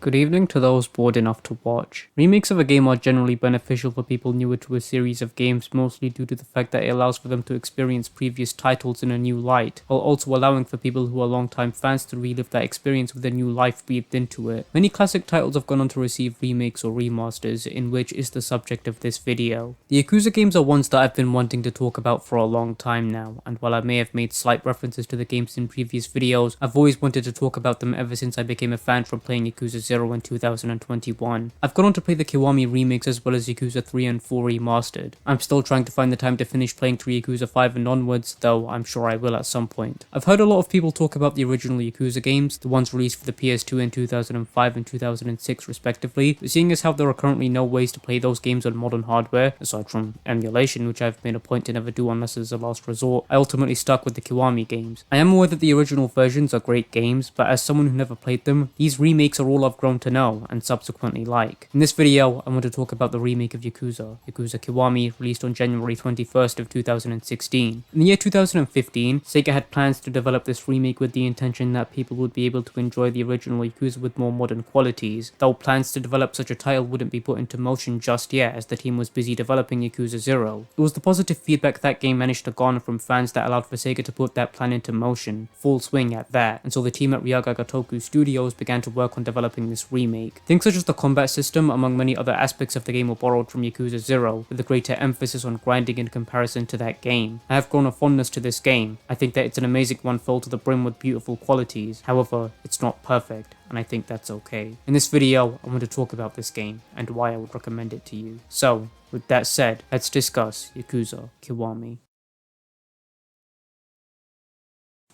Good evening to those bored enough to watch. Remakes of a game are generally beneficial for people newer to a series of games, mostly due to the fact that it allows for them to experience previous titles in a new light, while also allowing for people who are long-time fans to relive that experience with a new life breathed into it. Many classic titles have gone on to receive remakes or remasters, in which is the subject of this video. The Yakuza games are ones that I've been wanting to talk about for a long time now, and while I may have made slight references to the games in previous videos, I've always wanted to talk about them ever since I became a fan from playing Yakuza 0 in 2021. I've gone on to play the Kiwami remakes as well as Yakuza 3 and 4 remastered. I'm still trying to find the time to finish playing through Yakuza 5 and onwards, though I'm sure I will at some point. I've heard a lot of people talk about the original Yakuza games, the ones released for the PS2 in 2005 and 2006 respectively, but seeing as how there are currently no ways to play those games on modern hardware, aside from emulation, which I've made a point to never do unless as a last resort, I ultimately stuck with the Kiwami games. I am aware that the original versions are great games, but as someone who never played them, these remakes are all I've grown to know and subsequently like. In this video, I want to talk about the remake of Yakuza Kiwami, released on January 21st of 2016. In the year 2015, Sega had plans to develop this remake with the intention that people would be able to enjoy the original Yakuza with more modern qualities, though plans to develop such a title wouldn't be put into motion just yet as the team was busy developing Yakuza 0. It was the positive feedback that game managed to garner from fans that allowed for Sega to put that plan into motion, full swing at that, and so the team at Gotoku Studios began to work on developing this remake. Things such as the combat system, among many other aspects of the game, were borrowed from Yakuza 0, with a greater emphasis on grinding in comparison to that game. I have grown a fondness to this game. I think that it's an amazing one filled to the brim with beautiful qualities. However, it's not perfect, and I think that's okay. In this video, I want to talk about this game, and why I would recommend it to you. So, with that said, let's discuss Yakuza Kiwami.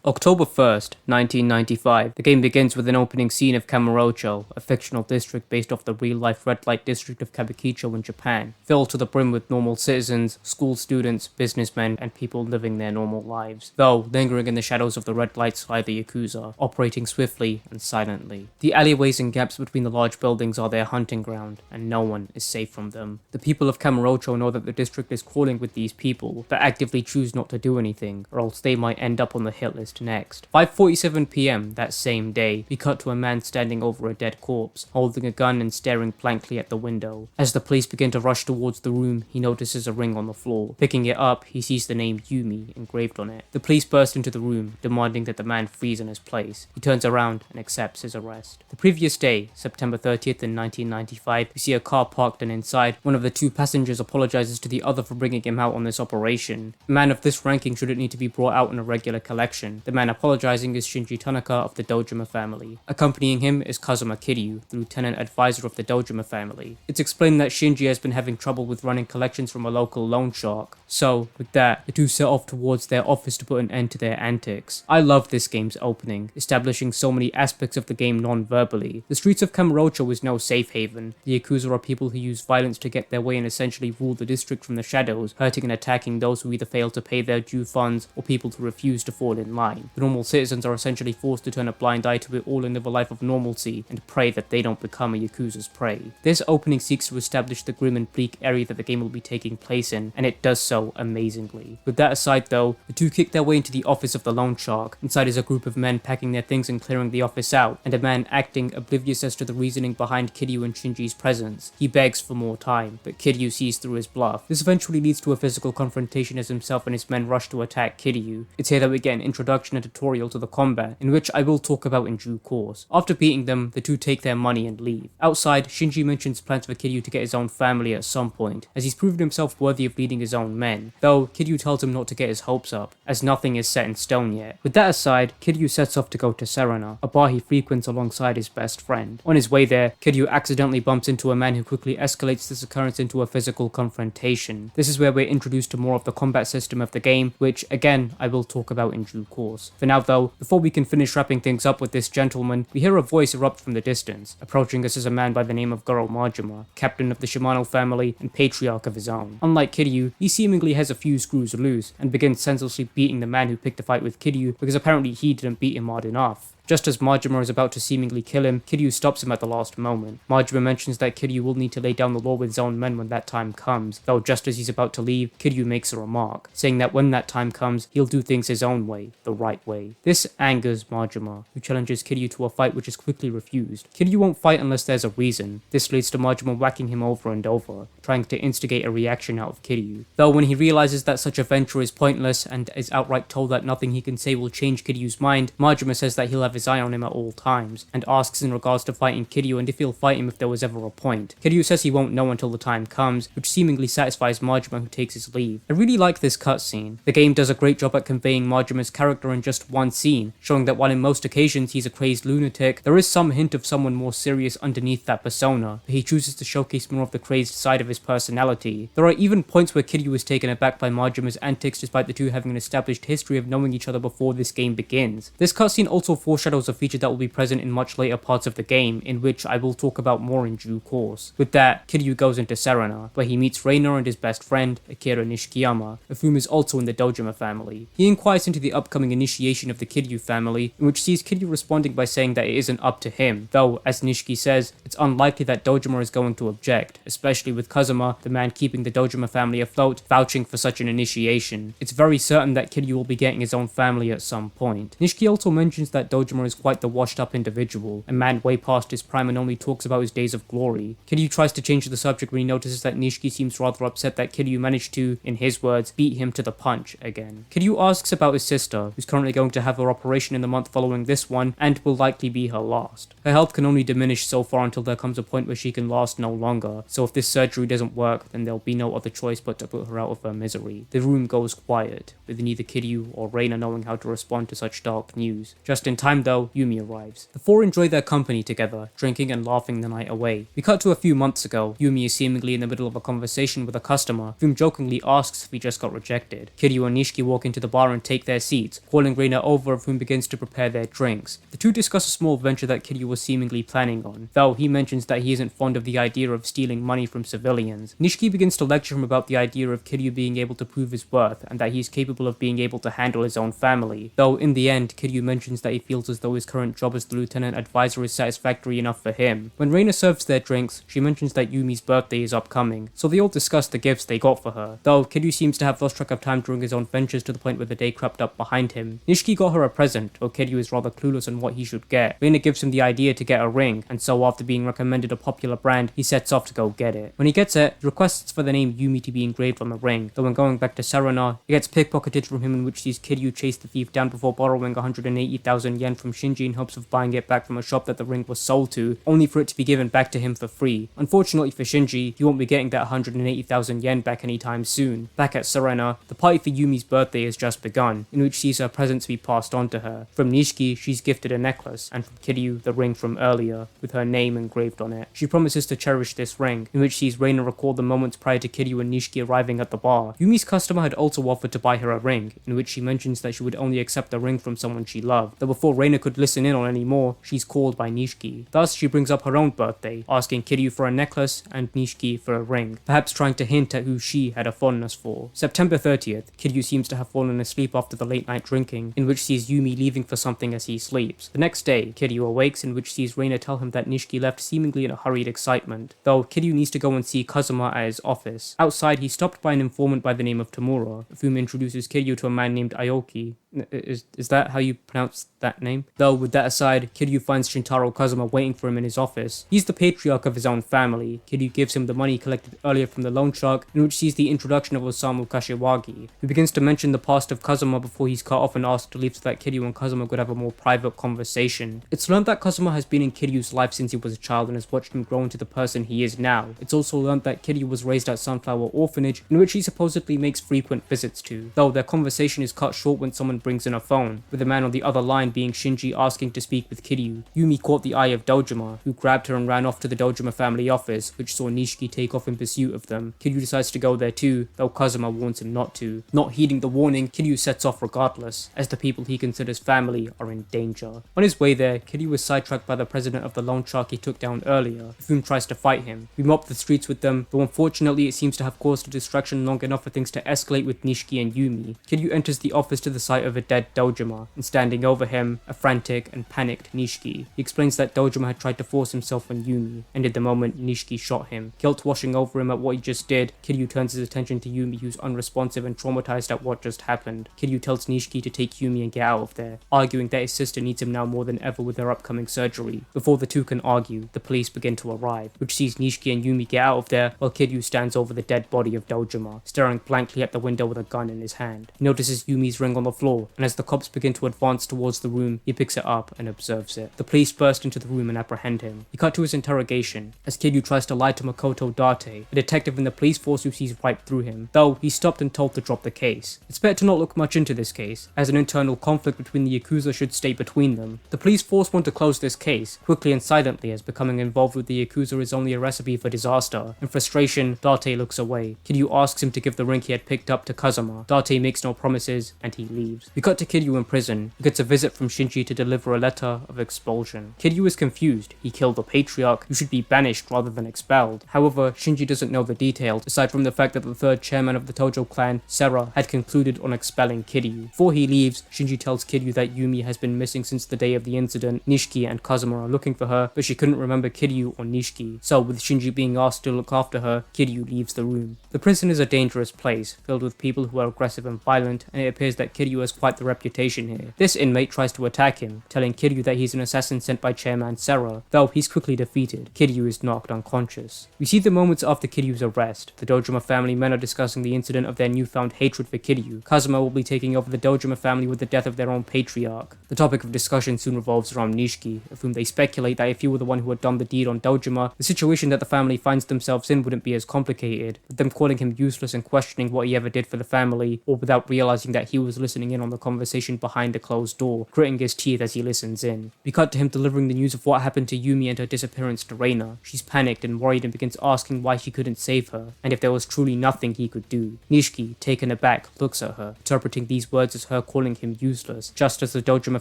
October 1st, 1995, the game begins with an opening scene of Kamurocho, a fictional district based off the real-life red light district of Kabukicho in Japan, filled to the brim with normal citizens, school students, businessmen, and people living their normal lives. Though, lingering in the shadows of the red lights lie the Yakuza, operating swiftly and silently. The alleyways and gaps between the large buildings are their hunting ground, and no one is safe from them. The people of Kamurocho know that the district is crawling with these people, but actively choose not to do anything, or else they might end up on the hit list next. 5:47 PM that same day, we cut to a man standing over a dead corpse, holding a gun and staring blankly at the window. As the police begin to rush towards the room, he notices a ring on the floor. Picking it up, he sees the name Yumi engraved on it. The police burst into the room, demanding that the man freeze in his place. He turns around and accepts his arrest. The previous day, September 30th in 1995, we see a car parked, and inside, one of the two passengers apologizes to the other for bringing him out on this operation. A man of this ranking shouldn't need to be brought out in a regular collection. The man apologizing is Shinji Tanaka of the Dojima family. Accompanying him is Kazuma Kiryu, the lieutenant advisor of the Dojima family. It's explained that Shinji has been having trouble with running collections from a local loan shark. So, with that, the two set off towards their office to put an end to their antics. I love this game's opening, establishing so many aspects of the game non-verbally. The streets of Kamurocho is no safe haven. The Yakuza are people who use violence to get their way and essentially rule the district from the shadows, hurting and attacking those who either fail to pay their due funds or people who refuse to fall in line. The normal citizens are essentially forced to turn a blind eye to it all and live a life of normalcy and pray that they don't become a Yakuza's prey. This opening seeks to establish the grim and bleak area that the game will be taking place in, and it does so amazingly. With that aside though, the two kick their way into the office of the loan shark. Inside is a group of men packing their things and clearing the office out, and a man acting oblivious as to the reasoning behind Kiryu and Shinji's presence. He begs for more time, but Kiryu sees through his bluff. This eventually leads to a physical confrontation as himself and his men rush to attack Kiryu. It's here that we get an introduction and tutorial to the combat, in which I will talk about in due course. After beating them, the two take their money and leave. Outside, Shinji mentions plans for Kiryu to get his own family at some point, as he's proven himself worthy of leading his own men, though Kiryu tells him not to get his hopes up, as nothing is set in stone yet. With that aside, Kiryu sets off to go to Serena, a bar he frequents alongside his best friend. On his way there, Kiryu accidentally bumps into a man who quickly escalates this occurrence into a physical confrontation. This is where we're introduced to more of the combat system of the game, which, again, I will talk about in due course. For now though, before we can finish wrapping things up with this gentleman, we hear a voice erupt from the distance. Approaching us is a man by the name of Goro Majima, captain of the Shimano family and patriarch of his own. Unlike Kiryu, he seemingly has a few screws loose, and begins senselessly beating the man who picked a fight with Kiryu because apparently he didn't beat him hard enough. Just as Majima is about to seemingly kill him, Kiryu stops him at the last moment. Majima mentions that Kiryu will need to lay down the law with his own men when that time comes, though just as he's about to leave, Kiryu makes a remark, saying that when that time comes, he'll do things his own way, the right way. This angers Majima, who challenges Kiryu to a fight which is quickly refused. Kiryu won't fight unless there's a reason. This leads to Majima whacking him over and over, trying to instigate a reaction out of Kiryu. Though when he realizes that such a venture is pointless and is outright told that nothing he can say will change Kiryu's mind, Majima says that he'll have his eye on him at all times, and asks in regards to fighting Kiryu and if he'll fight him if there was ever a point. Kiryu says he won't know until the time comes, which seemingly satisfies Majima, who takes his leave. I really like this cutscene. The game does a great job at conveying Majima's character in just one scene, showing that while in most occasions he's a crazed lunatic, there is some hint of someone more serious underneath that persona, but he chooses to showcase more of the crazed side of his personality. There are even points where Kiryu is taken aback by Majima's antics despite the two having an established history of knowing each other before this game begins. This cutscene also foreshadows a feature that will be present in much later parts of the game, in which I will talk about more in due course. With that, Kiryu goes into Serena, where he meets Reina and his best friend, Akira Nishikiyama, of whom is also in the Dojima family. He inquires into the upcoming initiation of the Kiryu family, in which sees Kiryu responding by saying that it isn't up to him, though, as Nishiki says, it's unlikely that Dojima is going to object, especially with Kazuma, the man keeping the Dojima family afloat, vouching for such an initiation. It's very certain that Kiryu will be getting his own family at some point. Nishiki also mentions that Dojima is quite the washed-up individual, a man way past his prime and only talks about his days of glory. Kiryu tries to change the subject when he notices that Nishiki seems rather upset that Kiryu managed to, in his words, beat him to the punch again. Kiryu asks about his sister, who's currently going to have her operation in the month following this one, and will likely be her last. Her health can only diminish so far until there comes a point where she can last no longer, so if this surgery doesn't work, then there'll be no other choice but to put her out of her misery. The room goes quiet, with neither Kiryu or Reina knowing how to respond to such dark news. Just in time though, Yumi arrives. The four enjoy their company together, drinking and laughing the night away. We cut to a few months ago. Yumi is seemingly in the middle of a conversation with a customer, whom jokingly asks if he just got rejected. Kiryu and Nishiki walk into the bar and take their seats, calling Reina over, of whom begins to prepare their drinks. The two discuss a small venture that Kiryu was seemingly planning on, though he mentions that he isn't fond of the idea of stealing money from civilians. Nishiki begins to lecture him about the idea of Kiryu being able to prove his worth, and that he's capable of being able to handle his own family, though in the end, Kiryu mentions that he feels as though his current job as the lieutenant advisor is satisfactory enough for him. When Reina serves their drinks, she mentions that Yumi's birthday is upcoming, so they all discuss the gifts they got for her, though Kiryu seems to have lost track of time during his own ventures to the point where the day crept up behind him. Nishiki got her a present, though Kiryu is rather clueless on what he should get. Reina gives him the idea to get a ring, and so after being recommended a popular brand, he sets off to go get it. When he gets it, he requests for the name Yumi to be engraved on the ring, though when going back to Serena, he gets pickpocketed from him, in which sees Kiryu chase the thief down before borrowing 180,000 yen from Shinji in hopes of buying it back from a shop that the ring was sold to, only for it to be given back to him for free. Unfortunately for Shinji, he won't be getting that 180,000 yen back anytime soon. Back at Serena, the party for Yumi's birthday has just begun, in which sees her presents be passed on to her. From Nishiki, she's gifted a necklace, and from Kiryu, the ring from earlier, with her name engraved on it. She promises to cherish this ring, in which sees Reina recall the moments prior to Kiryu and Nishiki arriving at the bar. Yumi's customer had also offered to buy her a ring, in which she mentions that she would only accept the ring from someone she loved, though before Reina could listen in on any more, she's called by Nishiki. Thus, she brings up her own birthday, asking Kiryu for a necklace and Nishiki for a ring, perhaps trying to hint at who she had a fondness for. September 30th, Kiryu seems to have fallen asleep after the late night drinking, in which sees Yumi leaving for something as he sleeps. The next day, Kiryu awakes, in which sees Reina tell him that Nishiki left seemingly in a hurried excitement, though Kiryu needs to go and see Kazuma at his office. Outside, he's stopped by an informant by the name of Tamura, of whom introduces Kiryu to a man named Aoki. Is that how you pronounce that name? Though, with that aside, Kiryu finds Shintaro Kazuma waiting for him in his office. He's the patriarch of his own family. Kiryu gives him the money collected earlier from the loan shark, in which sees the introduction of Osamu Kashiwagi, who begins to mention the past of Kazuma before he's cut off and asked to leave so that Kiryu and Kazuma could have a more private conversation. It's learned that Kazuma has been in Kiryu's life since he was a child and has watched him grow into the person he is now. It's also learned that Kiryu was raised at Sunflower Orphanage, in which he supposedly makes frequent visits to, though their conversation is cut short when someone brings in a phone, with the man on the other line being Shinji asking to speak with Kiryu. Yumi caught the eye of Dojima, who grabbed her and ran off to the Dojima family office, which saw Nishiki take off in pursuit of them. Kiryu decides to go there too, though Kazuma warns him not to. Not heeding the warning, Kiryu sets off regardless, as the people he considers family are in danger. On his way there, Kiryu is sidetracked by the president of the loan shark he took down earlier, with whom tries to fight him. We mop the streets with them, though unfortunately it seems to have caused a distraction long enough for things to escalate with Nishiki and Yumi. Kiryu enters the office to the site of a dead Dojima and standing over him, a frantic and panicked Nishiki. He explains that Dojima had tried to force himself on Yumi, and in the moment Nishiki shot him. Guilt washing over him at what he just did, Kiryu turns his attention to Yumi, who's unresponsive and traumatized at what just happened. Kiryu tells Nishiki to take Yumi and get out of there, arguing that his sister needs him now more than ever with her upcoming surgery. Before the two can argue, the police begin to arrive, which sees Nishiki and Yumi get out of there while Kiryu stands over the dead body of Dojima, staring blankly at the window with a gun in his hand. He notices Yumi's ring on the floor, and as the cops begin to advance towards the room, he picks it up and observes it. The police burst into the room and apprehend him. He cut to his interrogation, as Kiryu tries to lie to Makoto Date, a detective in the police force who sees right through him, though he's stopped and told to drop the case. It's better to not look much into this case, as an internal conflict between the Yakuza should stay between them. The police force want to close this case, quickly and silently, as becoming involved with the Yakuza is only a recipe for disaster. In frustration, Date looks away. Kiryu asks him to give the ring he had picked up to Kazuma. Date makes no promises, and he leaves. We cut to Kiryu in prison, who gets a visit from Shinji to deliver a letter of expulsion. Kiryu is confused. He killed the patriarch, who should be banished rather than expelled. However, Shinji doesn't know the details, aside from the fact that the third chairman of the Tojo clan, Sera, had concluded on expelling Kiryu. Before he leaves, Shinji tells Kiryu that Yumi has been missing since the day of the incident. Nishiki and Kazuma are looking for her, but she couldn't remember Kiryu or Nishiki. So, with Shinji being asked to look after her, Kiryu leaves the room. The prison is a dangerous place, filled with people who are aggressive and violent, and it appears that Kiryu has quite the reputation here. This inmate tries to attack him, telling Kiryu that he's an assassin sent by Chairman Sera, though he's quickly defeated. Kiryu is knocked unconscious. We see the moments after Kiryu's arrest. The Dojima family men are discussing the incident of their newfound hatred for Kiryu. Kazuma will be taking over the Dojima family with the death of their own patriarch. The topic of discussion soon revolves around Nishiki, of whom they speculate that if he were the one who had done the deed on Dojima, the situation that the family finds themselves in wouldn't be as complicated, with them calling him useless and questioning what he ever did for the family, or without realizing that he was listening in on the conversation behind a closed door, gritting his teeth as he listens in. We cut to him delivering the news of what happened to Yumi and her disappearance to Reina. She's panicked and worried and begins asking why she couldn't save her, and if there was truly nothing he could do. Nishiki, taken aback, looks at her, interpreting these words as her calling him useless, just as the Dojima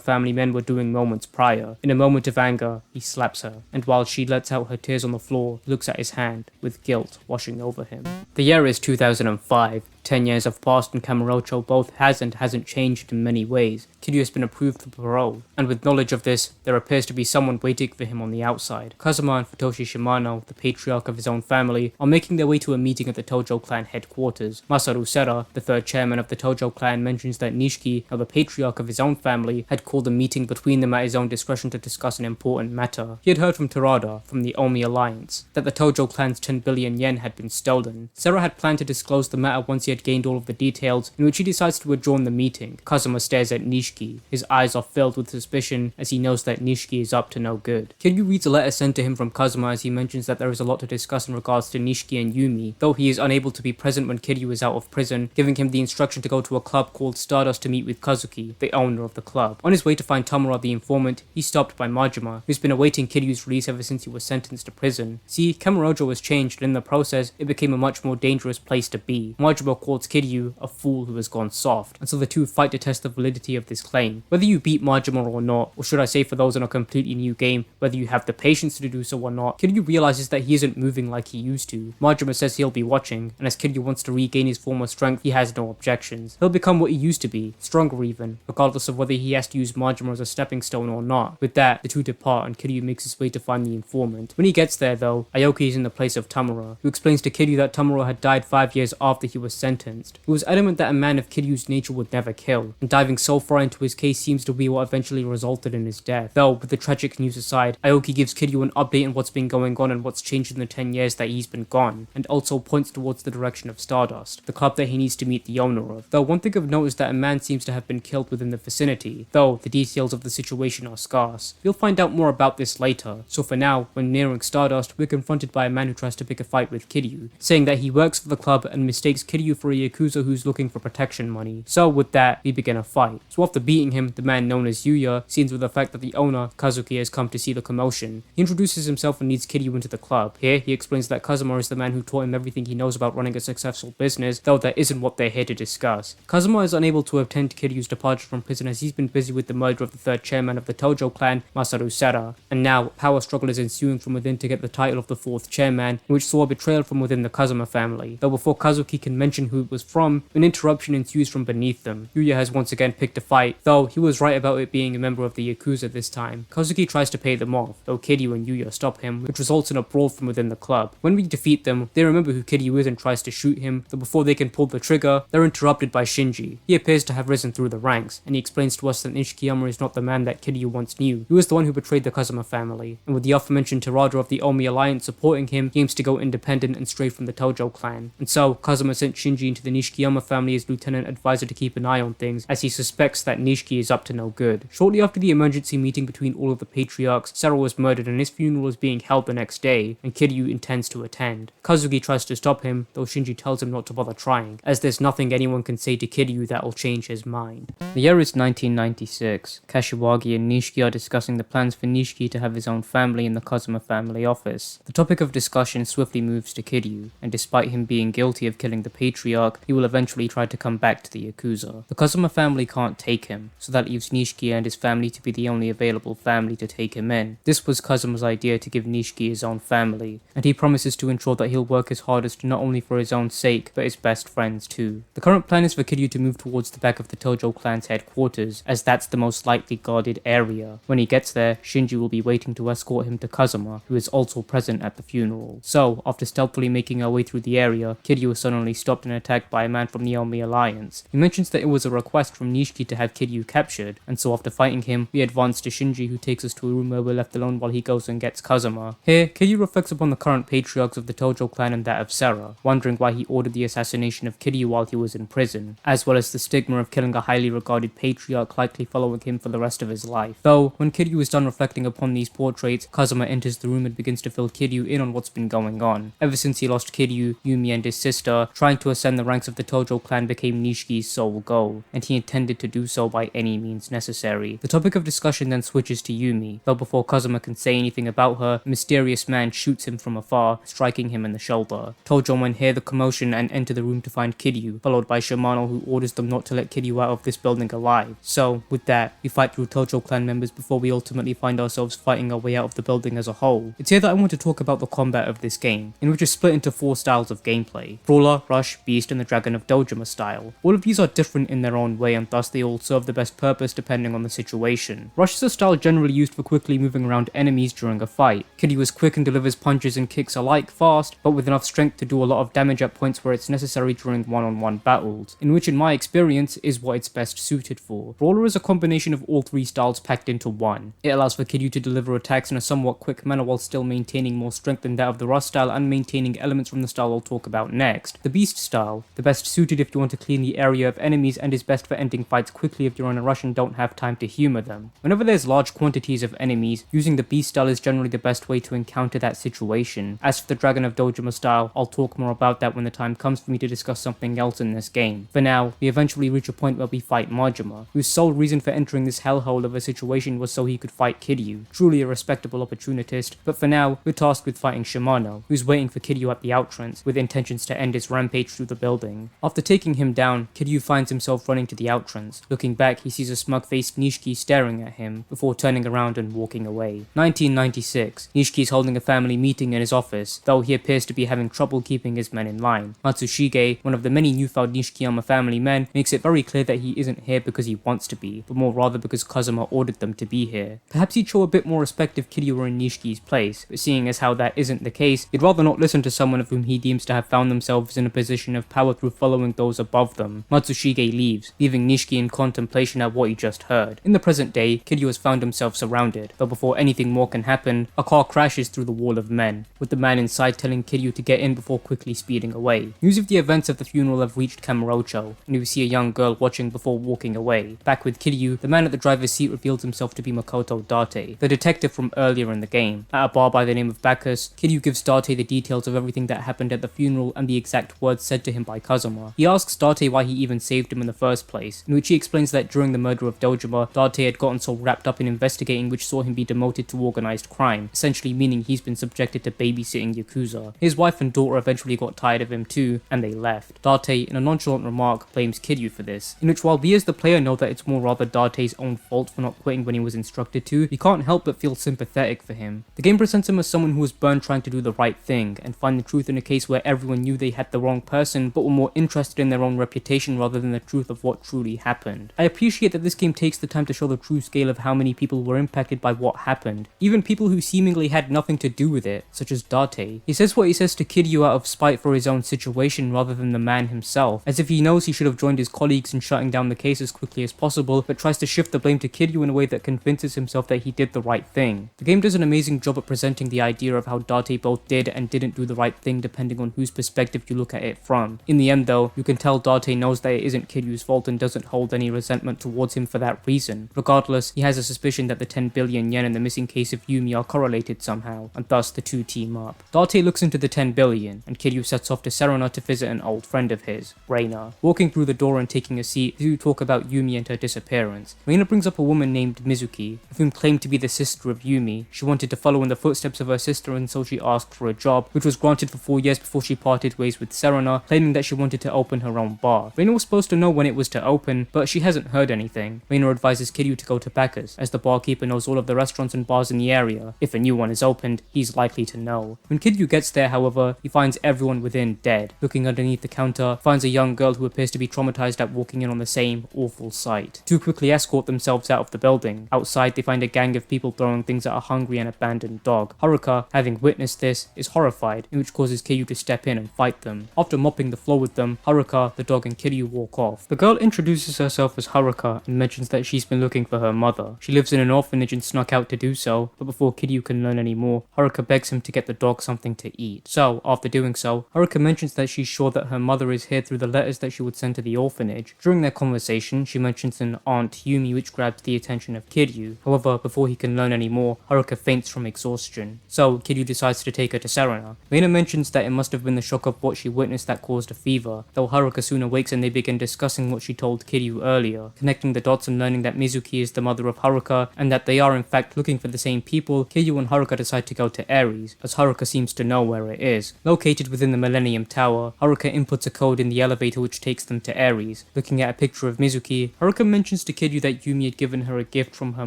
family men were doing moments prior. In a moment of anger, he slaps her, and while she lets out her tears on the floor, he looks at his hand, with guilt washing over him. The year is 2005. 10 years have passed and Kamurocho both has and hasn't changed in many ways. Kiryu has been approved for parole, and with knowledge of this, there appears to be someone waiting for him on the outside. Kazuma and Futoshi Shimano, the patriarch of his own family, are making their way to a meeting at the Tojo clan headquarters. Masaru Sera, the third chairman of the Tojo clan, mentions that Nishiki, now the patriarch of his own family, had called a meeting between them at his own discretion to discuss an important matter. He had heard from Terada, from the Omi Alliance, that the Tojo clan's 10 billion yen had been stolen. Sera had planned to disclose the matter once he had gained all of the details, in which he decides to adjourn the meeting. Kazuma stares at Nishiki. His eyes are filled with suspicion as he knows that Nishiki is up to no good. Kiryu reads a letter sent to him from Kazuma as he mentions that there is a lot to discuss in regards to Nishiki and Yumi, though he is unable to be present when Kiryu is out of prison, giving him the instruction to go to a club called Stardust to meet with Kazuki, the owner of the club. On his way to find Tamura the informant, he's stopped by Majima, who's been awaiting Kiryu's release ever since he was sentenced to prison. See, Kamurocho has changed, and in the process, it became a much more dangerous place to be. Majima calls Kiryu a fool who has gone soft, and so the two fight to test the validity of this claim. Whether you beat Majima or not, or should I say for those in a completely new game, whether you have the patience to do so or not, Kiryu realizes that he isn't moving like he used to. Majima says he'll be watching, and as Kiryu wants to regain his former strength, he has no objections. He'll become what he used to be, stronger even, regardless of whether he has to use Majima as a stepping stone or not. With that, the two depart and Kiryu makes his way to find the informant. When he gets there though, Aoki is in the place of Tamura, who explains to Kiryu that Tamura had died 5 years after he was sentenced. He was adamant that a man of Kiryu's nature would never kill, and diving so far into his case seems to be what eventually resulted in his death. Though, with the tragic news aside, Aoki gives Kiryu an update on what's been going on and what's changed in the 10 years that he's been gone, and also points towards the direction of Stardust, the club that he needs to meet the owner of. Though one thing of note is that a man seems to have been killed within the vicinity, though the details of the situation are scarce. We'll find out more about this later, so for now, when nearing Stardust, we're confronted by a man who tries to pick a fight with Kiryu, saying that he works for the club and mistakes Kiryu for a Yakuza who's looking for protection money. So with that, we begin a fight. So after beating him, the man known as Yuya scenes with the fact that the owner, Kazuki, has come to see the commotion. He introduces himself and leads Kiryu into the club. Here, he explains that Kazuma is the man who taught him everything he knows about running a successful business, though that isn't what they're here to discuss. Kazuma is unable to attend Kiryu's departure from prison as he's been busy with the murder of the third chairman of the Tojo clan, Masaru Sera, and now a power struggle is ensuing from within to get the title of the fourth chairman, in which saw a betrayal from within the Kazuma family. Though before Kazuki can mention realizing who it was from, an interruption ensues from beneath them. Yuya has once again picked a fight, though he was right about it being a member of the Yakuza this time. Kazuki tries to pay them off, though Kiryu and Yuya stop him, which results in a brawl from within the club. When we defeat them, they remember who Kiryu is and tries to shoot him, though before they can pull the trigger, they're interrupted by Shinji. He appears to have risen through the ranks, and he explains to us that Nishiki is not the man that Kiryu once knew. He was the one who betrayed the Kazuma family, and with the aforementioned Tirada of the Omi Alliance supporting him, he aims to go independent and stray from the Tojo clan. And so, Kazuma sent Shinji into the Nishikiyama family as lieutenant advisor to keep an eye on things, as he suspects that Nishiki is up to no good. Shortly after the emergency meeting between all of the patriarchs, Sero was murdered and his funeral is being held the next day, and Kiryu intends to attend. Kazuki tries to stop him, though Shinji tells him not to bother trying, as there's nothing anyone can say to Kiryu that'll change his mind. The year is 1996. Kashiwagi and Nishiki are discussing the plans for Nishiki to have his own family in the Kazuma family office. The topic of discussion swiftly moves to Kiryu, and despite him being guilty of killing the patriarch, he will eventually try to come back to the Yakuza. The Kazuma family can't take him, so that leaves Nishiki and his family to be the only available family to take him in. This was Kazuma's idea to give Nishiki his own family, and he promises to ensure that he'll work his hardest not only for his own sake, but his best friends too. The current plan is for Kiryu to move towards the back of the Tojo clan's headquarters, as that's the most lightly guarded area. When he gets there, Shinji will be waiting to escort him to Kazuma, who is also present at the funeral. So, after stealthily making our way through the area, Kiryu is suddenly stopped and attacked by a man from the Omi Alliance. He mentions that it was a request from Nishiki to have Kiryu captured, and so after fighting him, we advance to Shinji, who takes us to a room where we're left alone while he goes and gets Kazuma. Here, Kiryu reflects upon the current patriarchs of the Tojo clan and that of Sera, wondering why he ordered the assassination of Kiryu while he was in prison, as well as the stigma of killing a highly regarded patriarch likely following him for the rest of his life. Though, when Kiryu is done reflecting upon these portraits, Kazuma enters the room and begins to fill Kiryu in on what's been going on. Ever since he lost Kiryu, Yumi and his sister, trying to ascend the ranks of the Tojo clan became Nishiki's sole goal, and he intended to do so by any means necessary. The topic of discussion then switches to Yumi, though before Kazuma can say anything about her, a mysterious man shoots him from afar, striking him in the shoulder. Tojo men hear the commotion and enter the room to find Kiryu, followed by Shimano, who orders them not to let Kiryu out of this building alive. So, with that, we fight through Tojo clan members before we ultimately find ourselves fighting our way out of the building as a whole. It's here that I want to talk about the combat of this game, in which is split into 4 styles of gameplay: Brawler, Rush, Beast, and the Dragon of Dojima style. All of these are different in their own way, and thus they all serve the best purpose depending on the situation. Rush is a style generally used for quickly moving around enemies during a fight. Kiryu is quick and delivers punches and kicks alike fast, but with enough strength to do a lot of damage at points where it's necessary during one-on-one battles, in which in my experience is what it's best suited for. Brawler is a combination of all 3 styles packed into one. It allows for Kiryu to deliver attacks in a somewhat quick manner while still maintaining more strength than that of the Rush style and maintaining elements from the style I'll talk about next. The Beast style, the best suited if you want to clean the area of enemies and is best for ending fights quickly if you're on a rush and don't have time to humor them. Whenever there's large quantities of enemies, using the Beast style is generally the best way to encounter that situation. As for the Dragon of Dojima style, I'll talk more about that when the time comes for me to discuss something else in this game. For now, we eventually reach a point where we fight Majima, whose sole reason for entering this hellhole of a situation was so he could fight Kiryu, truly a respectable opportunist, but for now, we're tasked with fighting Shimano, who's waiting for Kiryu at the outrance, with intentions to end his rampage through the building. After taking him down, Kiryu finds himself running to the outrance. Looking back, he sees a smug-faced Nishiki staring at him, before turning around and walking away. 1996. Nishiki's holding a family meeting in his office, though he appears to be having trouble keeping his men in line. Matsushige, one of the many newfound Nishikiyama family men, makes it very clear that he isn't here because he wants to be, but more rather because Kazuma ordered them to be here. Perhaps he'd show a bit more respect if Kiryu were in Nishiki's place, but seeing as how that isn't the case, he'd rather not listen to someone of whom he deems to have found themselves in a position of power through following those above them. Matsushige leaves, leaving Nishiki in contemplation at what he just heard. In the present day, Kiryu has found himself surrounded, but before anything more can happen, a car crashes through the wall of men, with the man inside telling Kiryu to get in before quickly speeding away. News of the events of the funeral have reached Kamurocho, and we see a young girl watching before walking away. Back with Kiryu, the man at the driver's seat reveals himself to be Makoto Date, the detective from earlier in the game. At a bar by the name of Bacchus, Kiryu gives Date the details of everything that happened at the funeral and the exact words said to him by Kazuma. He asks Date why he even saved him in the first place, in which he explains that during the murder of Dojima, Date had gotten so wrapped up in investigating which saw him be demoted to organized crime, essentially meaning he's been subjected to babysitting Yakuza. His wife and daughter eventually got tired of him too, and they left. Date, in a nonchalant remark, blames Kiryu for this, in which while we as the player know that it's more rather Date's own fault for not quitting when he was instructed to, we can't help but feel sympathetic for him. The game presents him as someone who was burned trying to do the right thing, and find the truth in a case where everyone knew they had the wrong person person, but were more interested in their own reputation rather than the truth of what truly happened. I appreciate that this game takes the time to show the true scale of how many people were impacted by what happened, even people who seemingly had nothing to do with it, such as Date. He says what he says to Kiryu out of spite for his own situation rather than the man himself, as if he knows he should have joined his colleagues in shutting down the case as quickly as possible, but tries to shift the blame to Kiryu in a way that convinces himself that he did the right thing. The game does an amazing job at presenting the idea of how Date both did and didn't do the right thing depending on whose perspective you look at it from. In the end though, you can tell Date knows that it isn't Kiryu's fault and doesn't hold any resentment towards him for that reason. Regardless, he has a suspicion that the 10 billion yen and the missing case of Yumi are correlated somehow, and thus the two team up. Date looks into the 10 billion, and Kiryu sets off to Serena to visit an old friend of his, Reina. Walking through the door and taking a seat, the two talk about Yumi and her disappearance. Reina brings up a woman named Mizuki, of whom claimed to be the sister of Yumi. She wanted to follow in the footsteps of her sister, and so she asked for a job, which was granted for 4 years before she parted ways with Serena, claiming that she wanted to open her own bar. Reina was supposed to know when it was to open, but she hasn't heard anything. Reina advises Kiryu to go to Bacchus, as the barkeeper knows all of the restaurants and bars in the area. If a new one is opened, he's likely to know. When Kiryu gets there, however, he finds everyone within dead. Looking underneath the counter, finds a young girl who appears to be traumatized at walking in on the same awful sight. Two quickly escort themselves out of the building. Outside, they find a gang of people throwing things at a hungry and abandoned dog. Haruka, having witnessed this, is horrified, in which causes Kiryu to step in and fight them. After mopping the floor with them, Haruka, the dog, and Kiryu walk off. The girl introduces herself as Haruka and mentions that she's been looking for her mother. She lives in an orphanage and snuck out to do so, but before Kiryu can learn any more, Haruka begs him to get the dog something to eat. So, after doing so, Haruka mentions that she's sure that her mother is here through the letters that she would send to the orphanage. During their conversation, she mentions an Aunt Yumi which grabs the attention of Kiryu. However, before he can learn any more, Haruka faints from exhaustion. So, Kiryu decides to take her to Serena. Reina mentions that it must have been the shock of what she witnessed that caused a fever, though Haruka soon awakes and they begin discussing what she told Kiryu earlier. Connecting the dots and learning that Mizuki is the mother of Haruka, and that they are in fact looking for the same people, Kiryu and Haruka decide to go to Ares, as Haruka seems to know where it is. Located within the Millennium Tower, Haruka inputs a code in the elevator which takes them to Ares. Looking at a picture of Mizuki, Haruka mentions to Kiryu that Yumi had given her a gift from her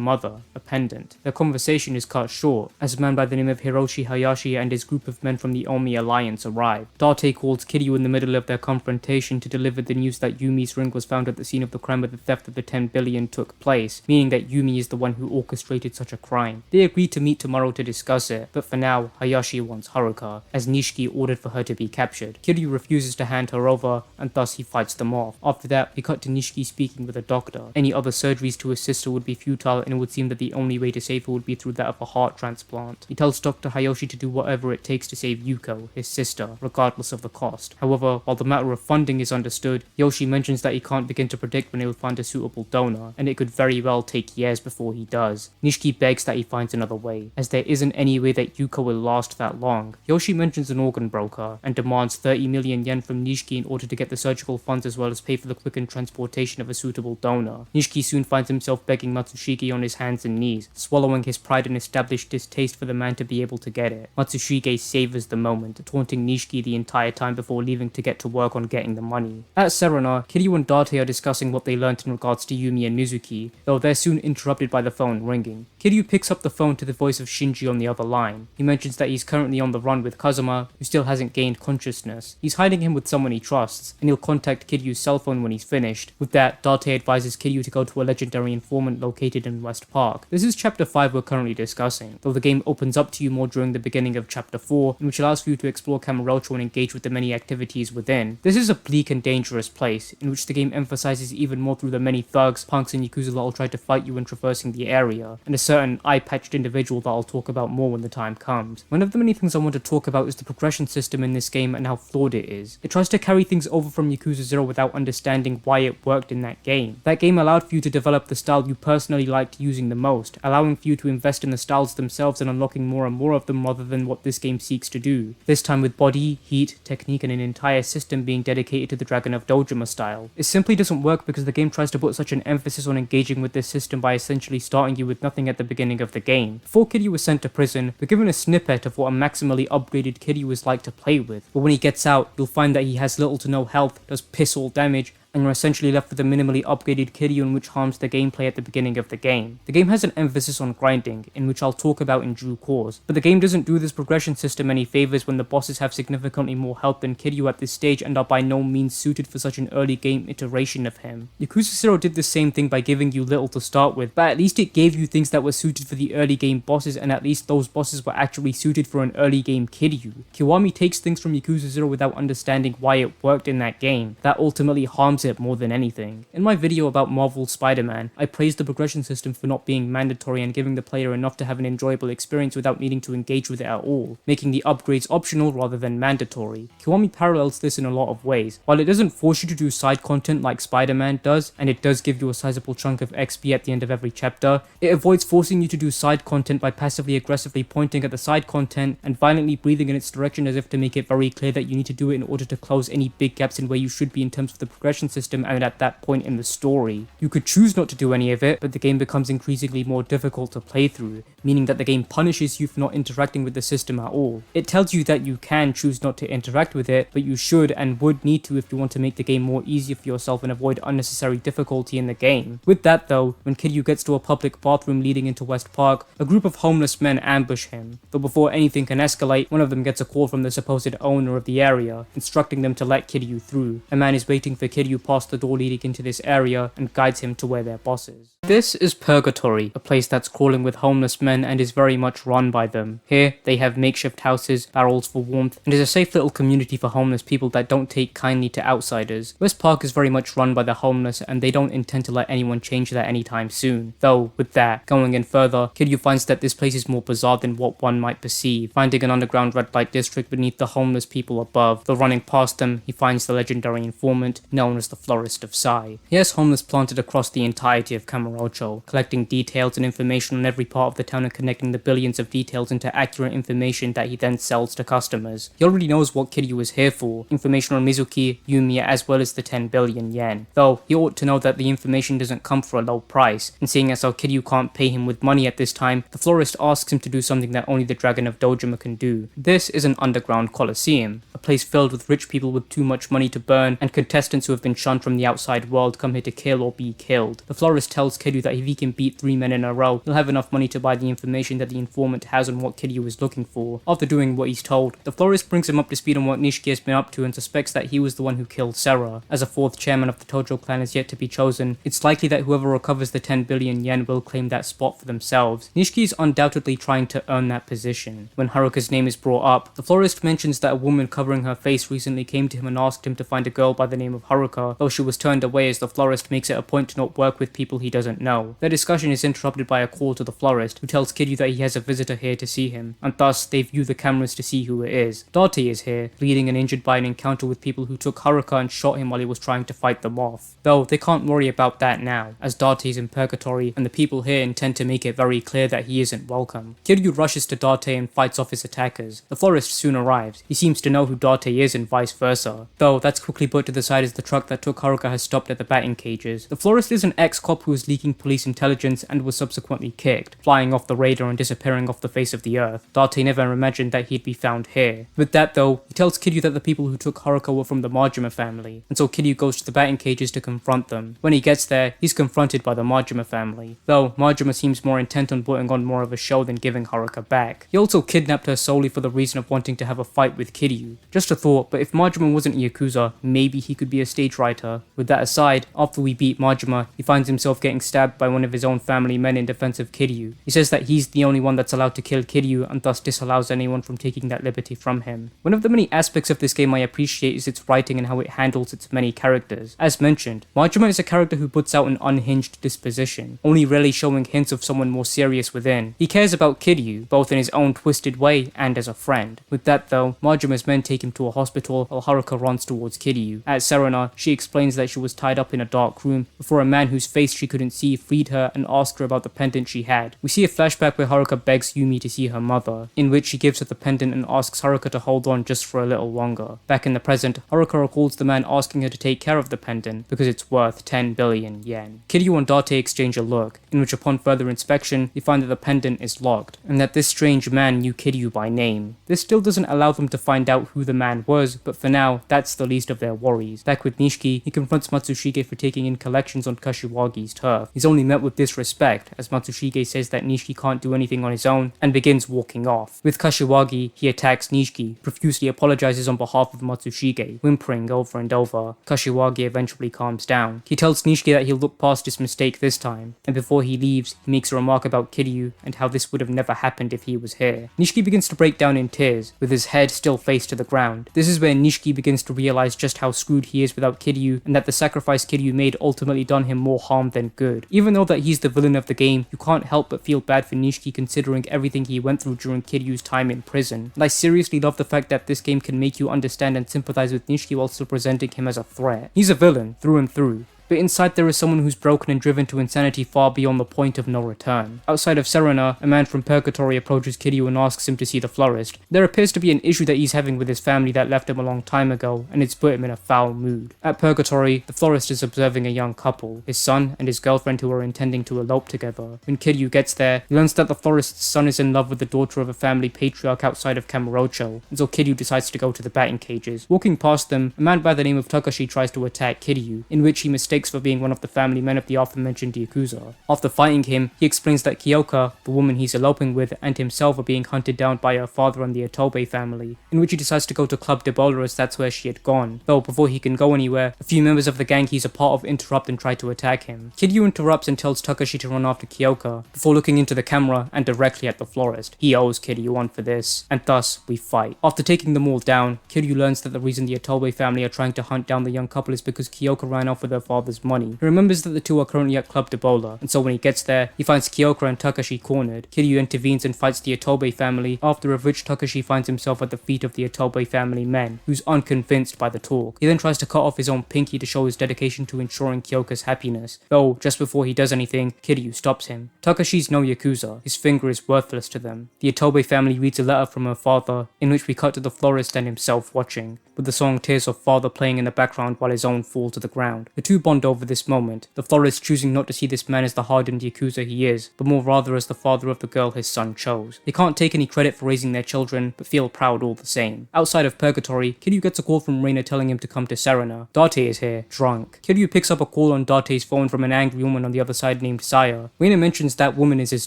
mother, a pendant. Their conversation is cut short, as a man by the name of Hiroshi Hayashi and his group of men from the Omi Alliance arrive. Date calls Kiryu in the middle of their confrontation to deliver the news that Yumi's ring was found at the scene of the crime where the theft of the 10 billion took place, meaning that Yumi is the one who orchestrated such a crime. They agree to meet tomorrow to discuss it, but for now, Hayashi wants Haruka, as Nishiki ordered for her to be captured. Kiryu refuses to hand her over, and thus he fights them off. After that, we cut to Nishiki speaking with a doctor. Any other surgeries to his sister would be futile, and it would seem that the only way to save her would be through that of a heart transplant. He tells Dr. Hayashi to do whatever it takes to save Yuko, his sister, regardless of the cost. However, while the matter of funding is understood, Yoshi mentions that he can't begin to predict when he will find a suitable donor, and it could very well take years before he does. Nishiki begs that he finds another way, as there isn't any way that Yuko will last that long. Yoshi mentions an organ broker, and demands 30 million yen from Nishiki in order to get the surgical funds as well as pay for the quickened transportation of a suitable donor. Nishiki soon finds himself begging Matsushige on his hands and knees, swallowing his pride and established distaste for the man to be able to get it. Matsushige savors the moment, taunting Nishiki the entire time before leaving to get to work on getting the money. At Serena, Kiryu and Date are discussing what they learnt in regards to Yumi and Mizuki, though they're soon interrupted by the phone ringing. Kiryu picks up the phone to the voice of Shinji on the other line. He mentions that he's currently on the run with Kazuma, who still hasn't gained consciousness. He's hiding him with someone he trusts, and he'll contact Kiryu's cell phone when he's finished. With that, Date advises Kiryu to go to a legendary informant located in West Park. This is chapter 5 we're currently discussing, though the game opens up to you more during the beginning of chapter 4, in which allows for you to explore Kamurocho and engage with the many activities within. This is a bleak and dangerous place, in which the game emphasizes even more through the many thugs, punks, and Yakuza that will try to fight you when traversing the area, and a certain eye-patched individual that I'll talk about more when the time comes. One of the many things I want to talk about is the progression system in this game and how flawed it is. It tries to carry things over from Yakuza 0 without understanding why it worked in that game. That game allowed for you to develop the style you personally liked using the most, allowing for you to invest in the styles themselves and unlocking more and more of them rather than what this game seeks to do. This time with body, heat, technique, and an entire system being dedicated to the Dragon of Dojima style. It simply doesn't work because the game tries to put such an emphasis on engaging with this system by essentially starting you with nothing at the beginning of the game. Before Kiryu was sent to prison, we're given a snippet of what a maximally upgraded Kiryu is like to play with, but when he gets out, you'll find that he has little to no health, does piss all damage, and you're essentially left with a minimally upgraded Kiryu which harms the gameplay at the beginning of the game. The game has an emphasis on grinding, in which I'll talk about in due course, but the game doesn't do this progression system any favors when the bosses have significantly more health than Kiryu at this stage and are by no means suited for such an early game iteration of him. Yakuza 0 did the same thing by giving you little to start with, but at least it gave you things that were suited for the early game bosses, and at least those bosses were actually suited for an early game Kiryu. Kiwami takes things from Yakuza 0 without understanding why it worked in that game. That ultimately harms it more than anything. In my video about Marvel's Spider-Man, I praised the progression system for not being mandatory and giving the player enough to have an enjoyable experience without needing to engage with it at all, making the upgrades optional rather than mandatory. Kiwami parallels this in a lot of ways. While it doesn't force you to do side content like Spider-Man does, and it does give you a sizable chunk of XP at the end of every chapter, it avoids forcing you to do side content by passively aggressively pointing at the side content and violently breathing in its direction as if to make it very clear that you need to do it in order to close any big gaps in where you should be in terms of the progression system and at that point in the story. You could choose not to do any of it, but the game becomes increasingly more difficult to play through, meaning that the game punishes you for not interacting with the system at all. It tells you that you can choose not to interact with it, but you should and would need to if you want to make the game more easier for yourself and avoid unnecessary difficulty in the game. With that though, when Kiryu gets to a public bathroom leading into West Park, a group of homeless men ambush him. But before anything can escalate, one of them gets a call from the supposed owner of the area, instructing them to let Kiryu through. A man is waiting for Kiryu past the door leading into this area and guides him to where their boss is. This is Purgatory, a place that's crawling with homeless men and is very much run by them. Here, they have makeshift houses, barrels for warmth, and is a safe little community for homeless people that don't take kindly to outsiders. West Park is very much run by the homeless and they don't intend to let anyone change that anytime soon. Though, with that, going in further, Kiryu finds that this place is more bizarre than what one might perceive, finding an underground red light district beneath the homeless people above. Though running past them, he finds the legendary informant, known as the Florist of Sai. He has homeless planted across the entirety of Kamurocho, collecting details and information on every part of the town and connecting the billions of details into accurate information that he then sells to customers. He already knows what Kiryu is here for, information on Mizuki, Yumiya, as well as the 10 billion yen. Though, he ought to know that the information doesn't come for a low price, and seeing as how Kiryu can't pay him with money at this time, the florist asks him to do something that only the Dragon of Dojima can do. This is an underground coliseum, a place filled with rich people with too much money to burn, and contestants who have been shunned from the outside world come here to kill or be killed. The florist tells Kiryu that if he can beat 3 men in a row, he'll have enough money to buy the information that the informant has on what Kiryu is looking for. After doing what he's told, the florist brings him up to speed on what Nishiki has been up to and suspects that he was the one who killed Sarah. As a fourth chairman of the Tojo clan is yet to be chosen, it's likely that whoever recovers the 10 billion yen will claim that spot for themselves. Nishiki is undoubtedly trying to earn that position. When Haruka's name is brought up, the florist mentions that a woman covering her face recently came to him and asked him to find a girl by the name of Haruka, though she was turned away as the florist makes it a point to not work with people he doesn't know. Their discussion is interrupted by a call to the florist, who tells Kiryu that he has a visitor here to see him, and thus they view the cameras to see who it is. Date is here, bleeding and injured by an encounter with people who took Haruka and shot him while he was trying to fight them off. Though they can't worry about that now, as Date is in Purgatory and the people here intend to make it very clear that he isn't welcome. Kiryu rushes to Date and fights off his attackers. The florist soon arrives. He seems to know who Date is and vice versa, though that's quickly put to the side as the truck that took Haruka has stopped at the batting cages. The florist is an ex-cop who was leaking police intelligence and was subsequently kicked, flying off the radar and disappearing off the face of the earth. Date never imagined that he'd be found here. With that though, he tells Kiryu that the people who took Haruka were from the Majima family, and so Kiryu goes to the batting cages to confront them. When he gets there, he's confronted by the Majima family, though Majima seems more intent on putting on more of a show than giving Haruka back. He also kidnapped her solely for the reason of wanting to have a fight with Kiryu. Just a thought, but if Majima wasn't Yakuza, maybe he could be a stage writer. With that aside, after we beat Majima, he finds himself getting stabbed by one of his own family men in defense of Kiryu. He says that he's the only one that's allowed to kill Kiryu and thus disallows anyone from taking that liberty from him. One of the many aspects of this game I appreciate is its writing and how it handles its many characters. As mentioned, Majima is a character who puts out an unhinged disposition, only rarely showing hints of someone more serious within. He cares about Kiryu, both in his own twisted way and as a friend. With that though, Majima's men take him to a hospital while Haruka runs towards Kiryu. At Serena, she explains that she was tied up in a dark room before a man whose face she couldn't see freed her and asked her about the pendant she had. We see a flashback where Haruka begs Yumi to see her mother, in which she gives her the pendant and asks Haruka to hold on just for a little longer. Back in the present, Haruka recalls the man asking her to take care of the pendant because it's worth 10 billion yen. Kiryu and Date exchange a look, in which upon further inspection, they find that the pendant is locked, and that this strange man knew Kiryu by name. This still doesn't allow them to find out who the the man was, but for now, that's the least of their worries. Back with Nishiki, he confronts Matsushige for taking in collections on Kashiwagi's turf. He's only met with disrespect, as Matsushige says that Nishiki can't do anything on his own, and begins walking off. With Kashiwagi, he attacks Nishiki, profusely apologizes on behalf of Matsushige, whimpering over and over. Kashiwagi eventually calms down. He tells Nishiki that he'll look past his mistake this time, and before he leaves, he makes a remark about Kiryu and how this would have never happened if he was here. Nishiki begins to break down in tears, with his head still face to the ground. This is where Nishiki begins to realize just how screwed he is without Kiryu, and that the sacrifice Kiryu made ultimately done him more harm than good. Even though that he's the villain of the game, you can't help but feel bad for Nishiki considering everything he went through during Kiryu's time in prison. And I seriously love the fact that this game can make you understand and sympathize with Nishiki while still presenting him as a threat. He's a villain, through and through. But inside there is someone who's broken and driven to insanity far beyond the point of no return. Outside of Serena, a man from Purgatory approaches Kiryu and asks him to see the florist. There appears to be an issue that he's having with his family that left him a long time ago, and it's put him in a foul mood. At Purgatory, the florist is observing a young couple, his son and his girlfriend who are intending to elope together. When Kiryu gets there, he learns that the florist's son is in love with the daughter of a family patriarch outside of Kamurocho, and so Kiryu decides to go to the batting cages. Walking past them, a man by the name of Takashi tries to attack Kiryu, in which he mistakes for being one of the family men of the aforementioned Yakuza. After fighting him, he explains that Kyoka, the woman he's eloping with, and himself are being hunted down by her father and the Otobe family, in which he decides to go to Club Debola as that's where she had gone. Though before he can go anywhere, a few members of the gang he's a part of interrupt and try to attack him. Kiryu interrupts and tells Takashi to run after Kyoka, before looking into the camera and directly at the florist. He owes Kiryu one for this, and thus we fight. After taking them all down, Kiryu learns that the reason the Otobe family are trying to hunt down the young couple is because Kyoka ran off with her father's money. He remembers that the two are currently at Club Debola, and so when he gets there, he finds Kyoka and Takashi cornered. Kiryu intervenes and fights the Otobe family, after of which Takashi finds himself at the feet of the Otobe family men, who's unconvinced by the talk. He then tries to cut off his own pinky to show his dedication to ensuring Kyoka's happiness, though just before he does anything, Kiryu stops him. Takashi's no Yakuza, his finger is worthless to them. The Otobe family reads a letter from her father, in which we cut to the florist and himself watching, with the song Tears of Father playing in the background while his own fall to the ground. The two bond over this moment, the florist choosing not to see this man as the hardened Yakuza he is, but more rather as the father of the girl his son chose. They can't take any credit for raising their children, but feel proud all the same. Outside of Purgatory, Kiryu gets a call from Reina telling him to come to Serena. Date is here, drunk. Kiryu picks up a call on Date's phone from an angry woman on the other side named Saya. Reina mentions that woman is his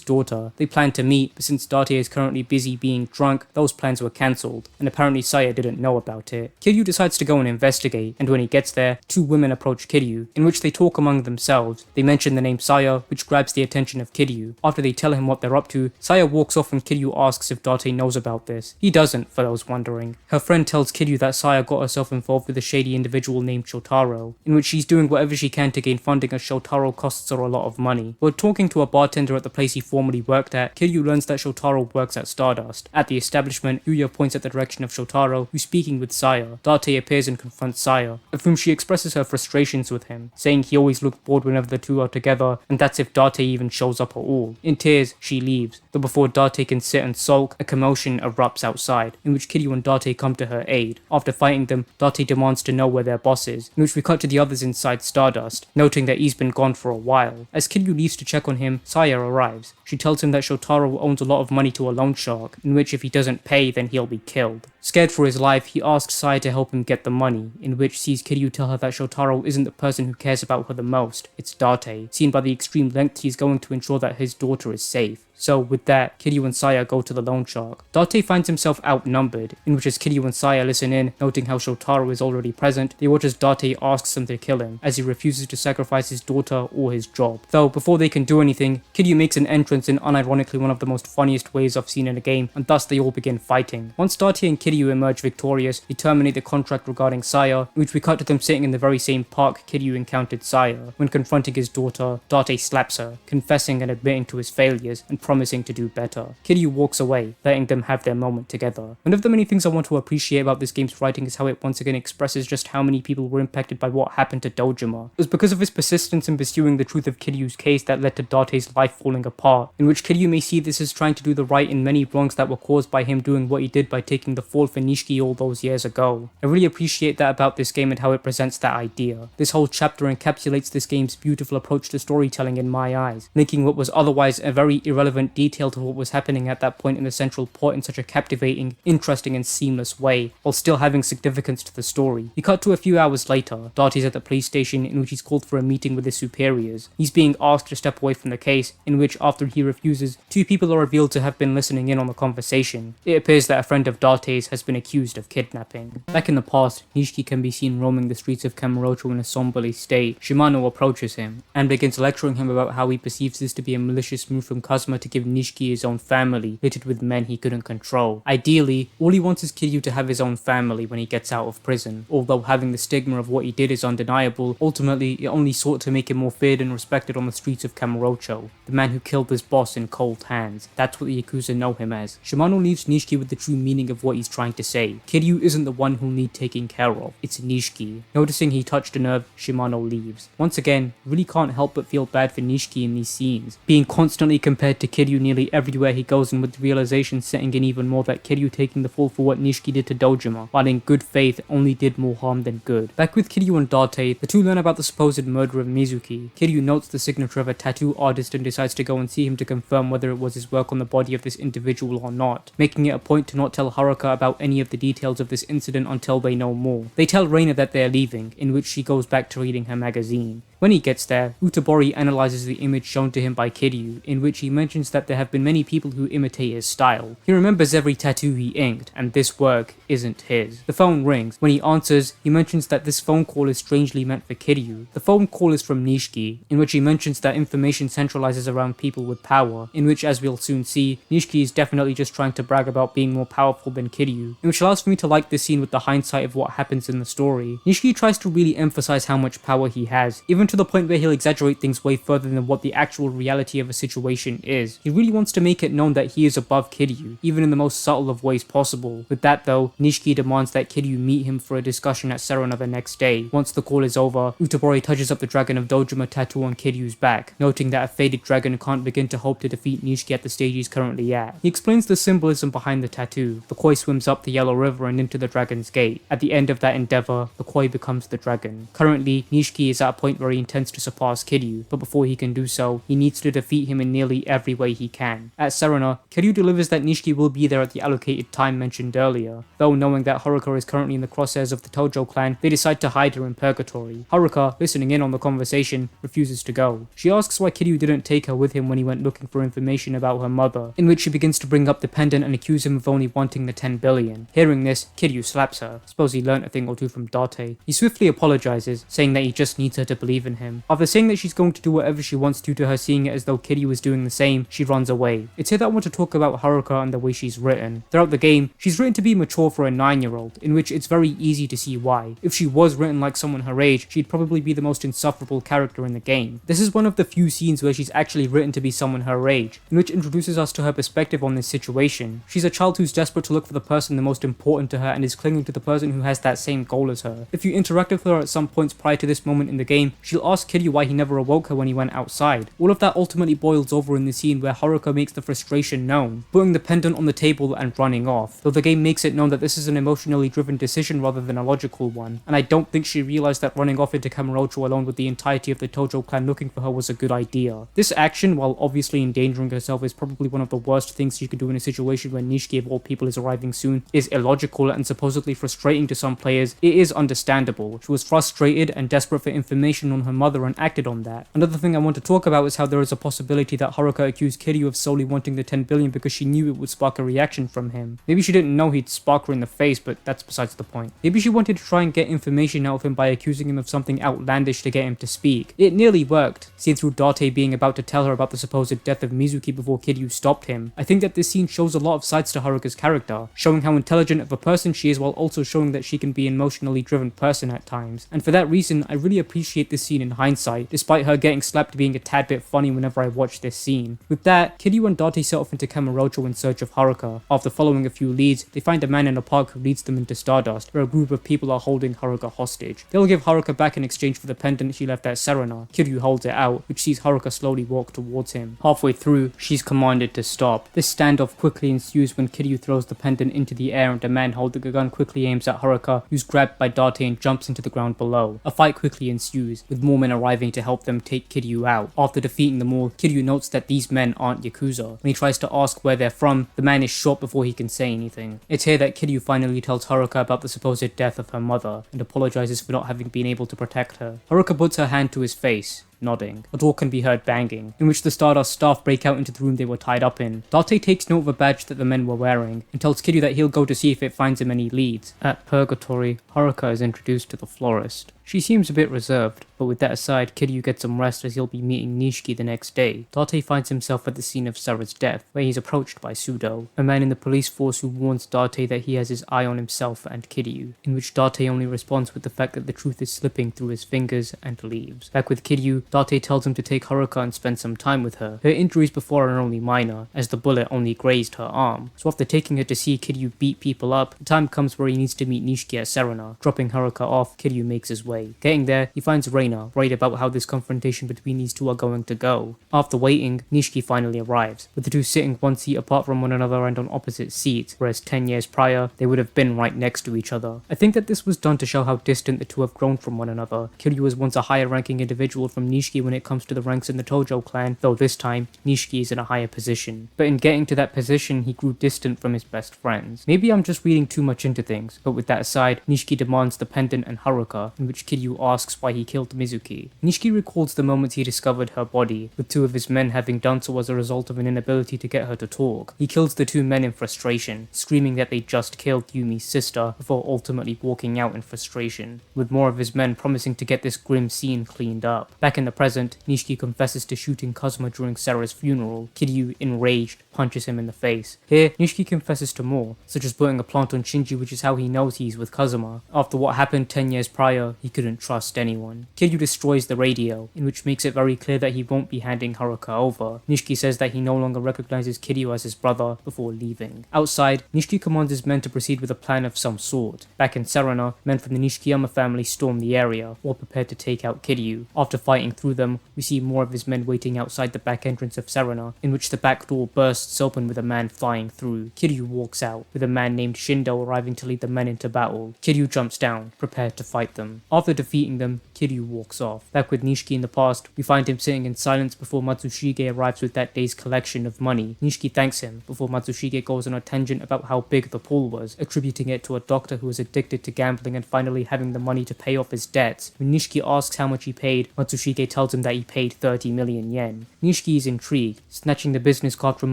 daughter. They plan to meet, but since Date is currently busy being drunk, those plans were cancelled, and apparently Saya didn't know about it. Kiryu decides to go and investigate, and when he gets there, two women approach Kiryu, in which they talk among themselves. They mention the name Saya, which grabs the attention of Kiryu. After they tell him what they're up to, Saya walks off and Kiryu asks if Date knows about this. He doesn't, for those wondering. Her friend tells Kiryu that Saya got herself involved with a shady individual named Shotaro, in which she's doing whatever she can to gain funding as Shotaro costs her a lot of money. While talking to a bartender at the place he formerly worked at, Kiryu learns that Shotaro works at Stardust. At the establishment, Yuya points at the direction of Shotaro, who's speaking with Saya. Date appears and confronts Saya, of whom she expresses her frustrations with him, saying he always looked bored whenever the two are together, and that's if Date even shows up at all. In tears, she leaves, though before Date can sit and sulk, a commotion erupts outside, in which Kiryu and Date come to her aid. After fighting them, Date demands to know where their boss is, in which we cut to the others inside Stardust, noting that he's been gone for a while. As Kiryu leaves to check on him, Saya arrives. She tells him that Shotaro owns a lot of money to a loan shark, in which if he doesn't pay, then he'll be killed. Scared for his life, he asks Saya to help him get the money, in which sees Kiryu tell her that Shotaro isn't the person who cares about her the most, it's Date, seen by the extreme lengths he's going to ensure that his daughter is safe. So with that, Kiryu and Saya go to the loan shark. Date finds himself outnumbered, in which as Kiryu and Saya listen in, noting how Shotaro is already present, they watch as Date asks them to kill him, as he refuses to sacrifice his daughter or his job. Though before they can do anything, Kiryu makes an entrance in unironically one of the most funniest ways I've seen in a game, and thus they all begin fighting. Once Date and Kiryu emerge victorious, they terminate the contract regarding Saya, in which we cut to them sitting in the very same park Kiryu encountered Saya. When confronting his daughter, Date slaps her, confessing and admitting to his failures, and promising to do better. Kiryu walks away, letting them have their moment together. One of the many things I want to appreciate about this game's writing is how it once again expresses just how many people were impacted by what happened to Dojima. It was because of his persistence in pursuing the truth of Kiryu's case that led to Date's life falling apart, in which Kiryu may see this as trying to do the right in many wrongs that were caused by him doing what he did by taking the fall for Nishiki all those years ago. I really appreciate that about this game and how it presents that idea. This whole chapter encapsulates this game's beautiful approach to storytelling in my eyes, making what was otherwise a very irrelevant relevant detail to what was happening at that point in the central plot in such a captivating, interesting and seamless way, while still having significance to the story. We cut to a few hours later. Darty's at the police station in which he's called for a meeting with his superiors. He's being asked to step away from the case, in which after he refuses, two people are revealed to have been listening in on the conversation. It appears that a friend of Darty's has been accused of kidnapping. Back in the past, Nishiki can be seen roaming the streets of Kamurocho in a somberly state. Shimano approaches him and begins lecturing him about how he perceives this to be a malicious move from Kazuma to give Nishiki his own family, littered with men he couldn't control. Ideally, all he wants is Kiryu to have his own family when he gets out of prison. Although having the stigma of what he did is undeniable, ultimately it only sought to make him more feared and respected on the streets of Kamurocho. The man who killed his boss in cold hands. That's what the Yakuza know him as. Shimano leaves Nishiki with the true meaning of what he's trying to say. Kiryu isn't the one who'll need taking care of, it's Nishiki. Noticing he touched a nerve, Shimano leaves. Once again, really can't help but feel bad for Nishiki in these scenes, being constantly compared to Kiryu nearly everywhere he goes, and with the realization setting in even more that Kiryu taking the fall for what Nishiki did to Dojima, while in good faith only did more harm than good. Back with Kiryu and Date, the two learn about the supposed murder of Mizuki. Kiryu notes the signature of a tattoo artist and decides to go and see him to confirm whether it was his work on the body of this individual or not, making it a point to not tell Haruka about any of the details of this incident until they know more. They tell Reina that they're leaving, in which she goes back to reading her magazine. When he gets there, Utabori analyzes the image shown to him by Kiryu, in which he mentions that there have been many people who imitate his style. He remembers every tattoo he inked, and this work isn't his. The phone rings. When he answers, he mentions that this phone call is strangely meant for Kiryu. The phone call is from Nishiki, in which he mentions that information centralizes around people with power, in which, as we'll soon see, Nishiki is definitely just trying to brag about being more powerful than Kiryu, in which allows for me to like this scene with the hindsight of what happens in the story. Nishiki tries to really emphasize how much power he has, even to the point where he'll exaggerate things way further than what the actual reality of a situation is. He really wants to make it known that he is above Kiryu, even in the most subtle of ways possible. With that though, Nishiki demands that Kiryu meet him for a discussion at Serena the next day. Once the call is over, Utabori touches up the dragon of Dojima tattoo on Kiryu's back, noting that a faded dragon can't begin to hope to defeat Nishiki at the stage he's currently at. He explains the symbolism behind the tattoo. The koi swims up the Yellow River and into the dragon's gate. At the end of that endeavor, the koi becomes the dragon. Currently, Nishiki is at a point where he intends to surpass Kiryu, but before he can do so, he needs to defeat him in nearly every way he can. At Serena, Kiryu delivers that Nishiki will be there at the allocated time mentioned earlier, though knowing that Haruka is currently in the crosshairs of the Tojo clan, they decide to hide her in Purgatory. Haruka, listening in on the conversation, refuses to go. She asks why Kiryu didn't take her with him when he went looking for information about her mother, in which she begins to bring up the pendant and accuse him of only wanting the 10 billion. Hearing this, Kiryu slaps her. Suppose he learnt a thing or two from Date. He swiftly apologizes, saying that he just needs her to believe in him. After saying that she's going to do whatever she wants to her seeing it as though Kiryu is doing the same, she runs away. It's here that I want to talk about Haruka and the way she's written. Throughout the game, she's written to be mature for a 9-year-old, in which it's very easy to see why. If she was written like someone her age, she'd probably be the most insufferable character in the game. This is one of the few scenes where she's actually written to be someone her age, in which introduces us to her perspective on this situation. She's a child who's desperate to look for the person the most important to her and is clinging to the person who has that same goal as her. If you interact with her at some points prior to this moment in the game, she'll ask Kiryu why he never awoke her when he went outside. All of that ultimately boils over in the scene where Haruka makes the frustration known, putting the pendant on the table and running off, though the game makes it known that this is an emotionally driven decision rather than a logical one, and I don't think she realized that running off into Kamurocho alone with the entirety of the Tojo clan looking for her was a good idea. This action, while obviously endangering herself, is probably one of the worst things she could do in a situation where Nishiki of all people is arriving soon, is illogical and supposedly frustrating to some players. It is understandable. She was frustrated and desperate for information on her mother and acted on that. Another thing I want to talk about is how there is a possibility that Haruka accused Kiryu of solely wanting the 10 billion because she knew it would spark a reaction from him. Maybe she didn't know he'd spark her in the face, but that's besides the point. Maybe she wanted to try and get information out of him by accusing him of something outlandish to get him to speak. It nearly worked, seen through Date being about to tell her about the supposed death of Mizuki before Kiryu stopped him. I think that this scene shows a lot of sides to Haruka's character, showing how intelligent of a person she is while also showing that she can be an emotionally driven person at times. And for that reason, I really appreciate this scene in hindsight, despite her getting slapped being a tad bit funny whenever I watch this scene. With that, Kiryu and Date set off into Kamurocho in search of Haruka. After following a few leads, they find a man in a park who leads them into Stardust, where a group of people are holding Haruka hostage. They'll give Haruka back in exchange for the pendant she left at Serena. Kiryu holds it out, which sees Haruka slowly walk towards him. Halfway through, she's commanded to stop. This standoff quickly ensues when Kiryu throws the pendant into the air and a man holding a gun quickly aims at Haruka, who's grabbed by Date and jumps into the ground below. A fight quickly ensues, with more men arriving to help them take Kiryu out. After defeating them all, Kiryu notes that these men aren't Yakuza. When he tries to ask where they're from, the man is shot before he can say anything. It's here that Kiryu finally tells Haruka about the supposed death of her mother, and apologizes for not having been able to protect her. Haruka puts her hand to his face, nodding. A door can be heard banging, in which the Stardust staff break out into the room they were tied up in. Date takes note of a badge that the men were wearing, and tells Kiryu that he'll go to see if it finds him any leads. At Purgatory, Haruka is introduced to the florist. She seems a bit reserved, but with that aside, Kiryu gets some rest as he'll be meeting Nishiki the next day. Date finds himself at the scene of Sarah's death, where he's approached by Sudo, a man in the police force who warns Date that he has his eye on himself and Kiryu, in which Date only responds with the fact that the truth is slipping through his fingers and leaves. Back with Kiryu, Date tells him to take Haruka and spend some time with her. Her injuries before are only minor, as the bullet only grazed her arm, so after taking her to see Kiryu beat people up, the time comes where he needs to meet Nishiki at Serena. Dropping Haruka off, Kiryu makes his way. Getting there, he finds Reina, worried about how this confrontation between these two are going to go. After waiting, Nishiki finally arrives, with the two sitting one seat apart from one another and on opposite seats, whereas 10 years prior, they would have been right next to each other. I think that this was done to show how distant the two have grown from one another. Kiryu was once a higher ranking individual from Nishiki when it comes to the ranks in the Tojo clan, though this time, Nishiki is in a higher position. But in getting to that position, he grew distant from his best friends. Maybe I'm just reading too much into things, but with that aside, Nishiki demands the pendant and Haruka, in which Kiryu asks why he killed Mizuki. Nishiki recalls the moments he discovered her body, with two of his men having done so as a result of an inability to get her to talk. He kills the two men in frustration, screaming that they just killed Yumi's sister, before ultimately walking out in frustration, with more of his men promising to get this grim scene cleaned up. Back in the present, Nishiki confesses to shooting Kazuma during Sarah's funeral. Kiryu, enraged, punches him in the face. Here, Nishiki confesses to more, such as putting a plant on Shinji, which is how he knows he's with Kazuma. After what happened 10 years prior, he couldn't trust anyone. Kiryu destroys the radio, in which makes it very clear that he won't be handing Haruka over. Nishiki says that he no longer recognizes Kiryu as his brother before leaving. Outside, Nishiki commands his men to proceed with a plan of some sort. Back in Serena, men from the Nishikiyama family storm the area, all prepared to take out Kiryu. After fighting through them, we see more of his men waiting outside the back entrance of Serena, in which the back door bursts open with a man flying through. Kiryu walks out, with a man named Shindo arriving to lead the men into battle. Kiryu jumps down, prepared to fight them. After defeating them, Kiryu walks off. Back with Nishiki in the past, we find him sitting in silence before Matsushige arrives with that day's collection of money. Nishiki thanks him, before Matsushige goes on a tangent about how big the pool was, attributing it to a doctor who was addicted to gambling and finally having the money to pay off his debts. When Nishiki asks how much he paid, Matsushige tells him that he paid 30 million yen. Nishiki is intrigued, snatching the business card from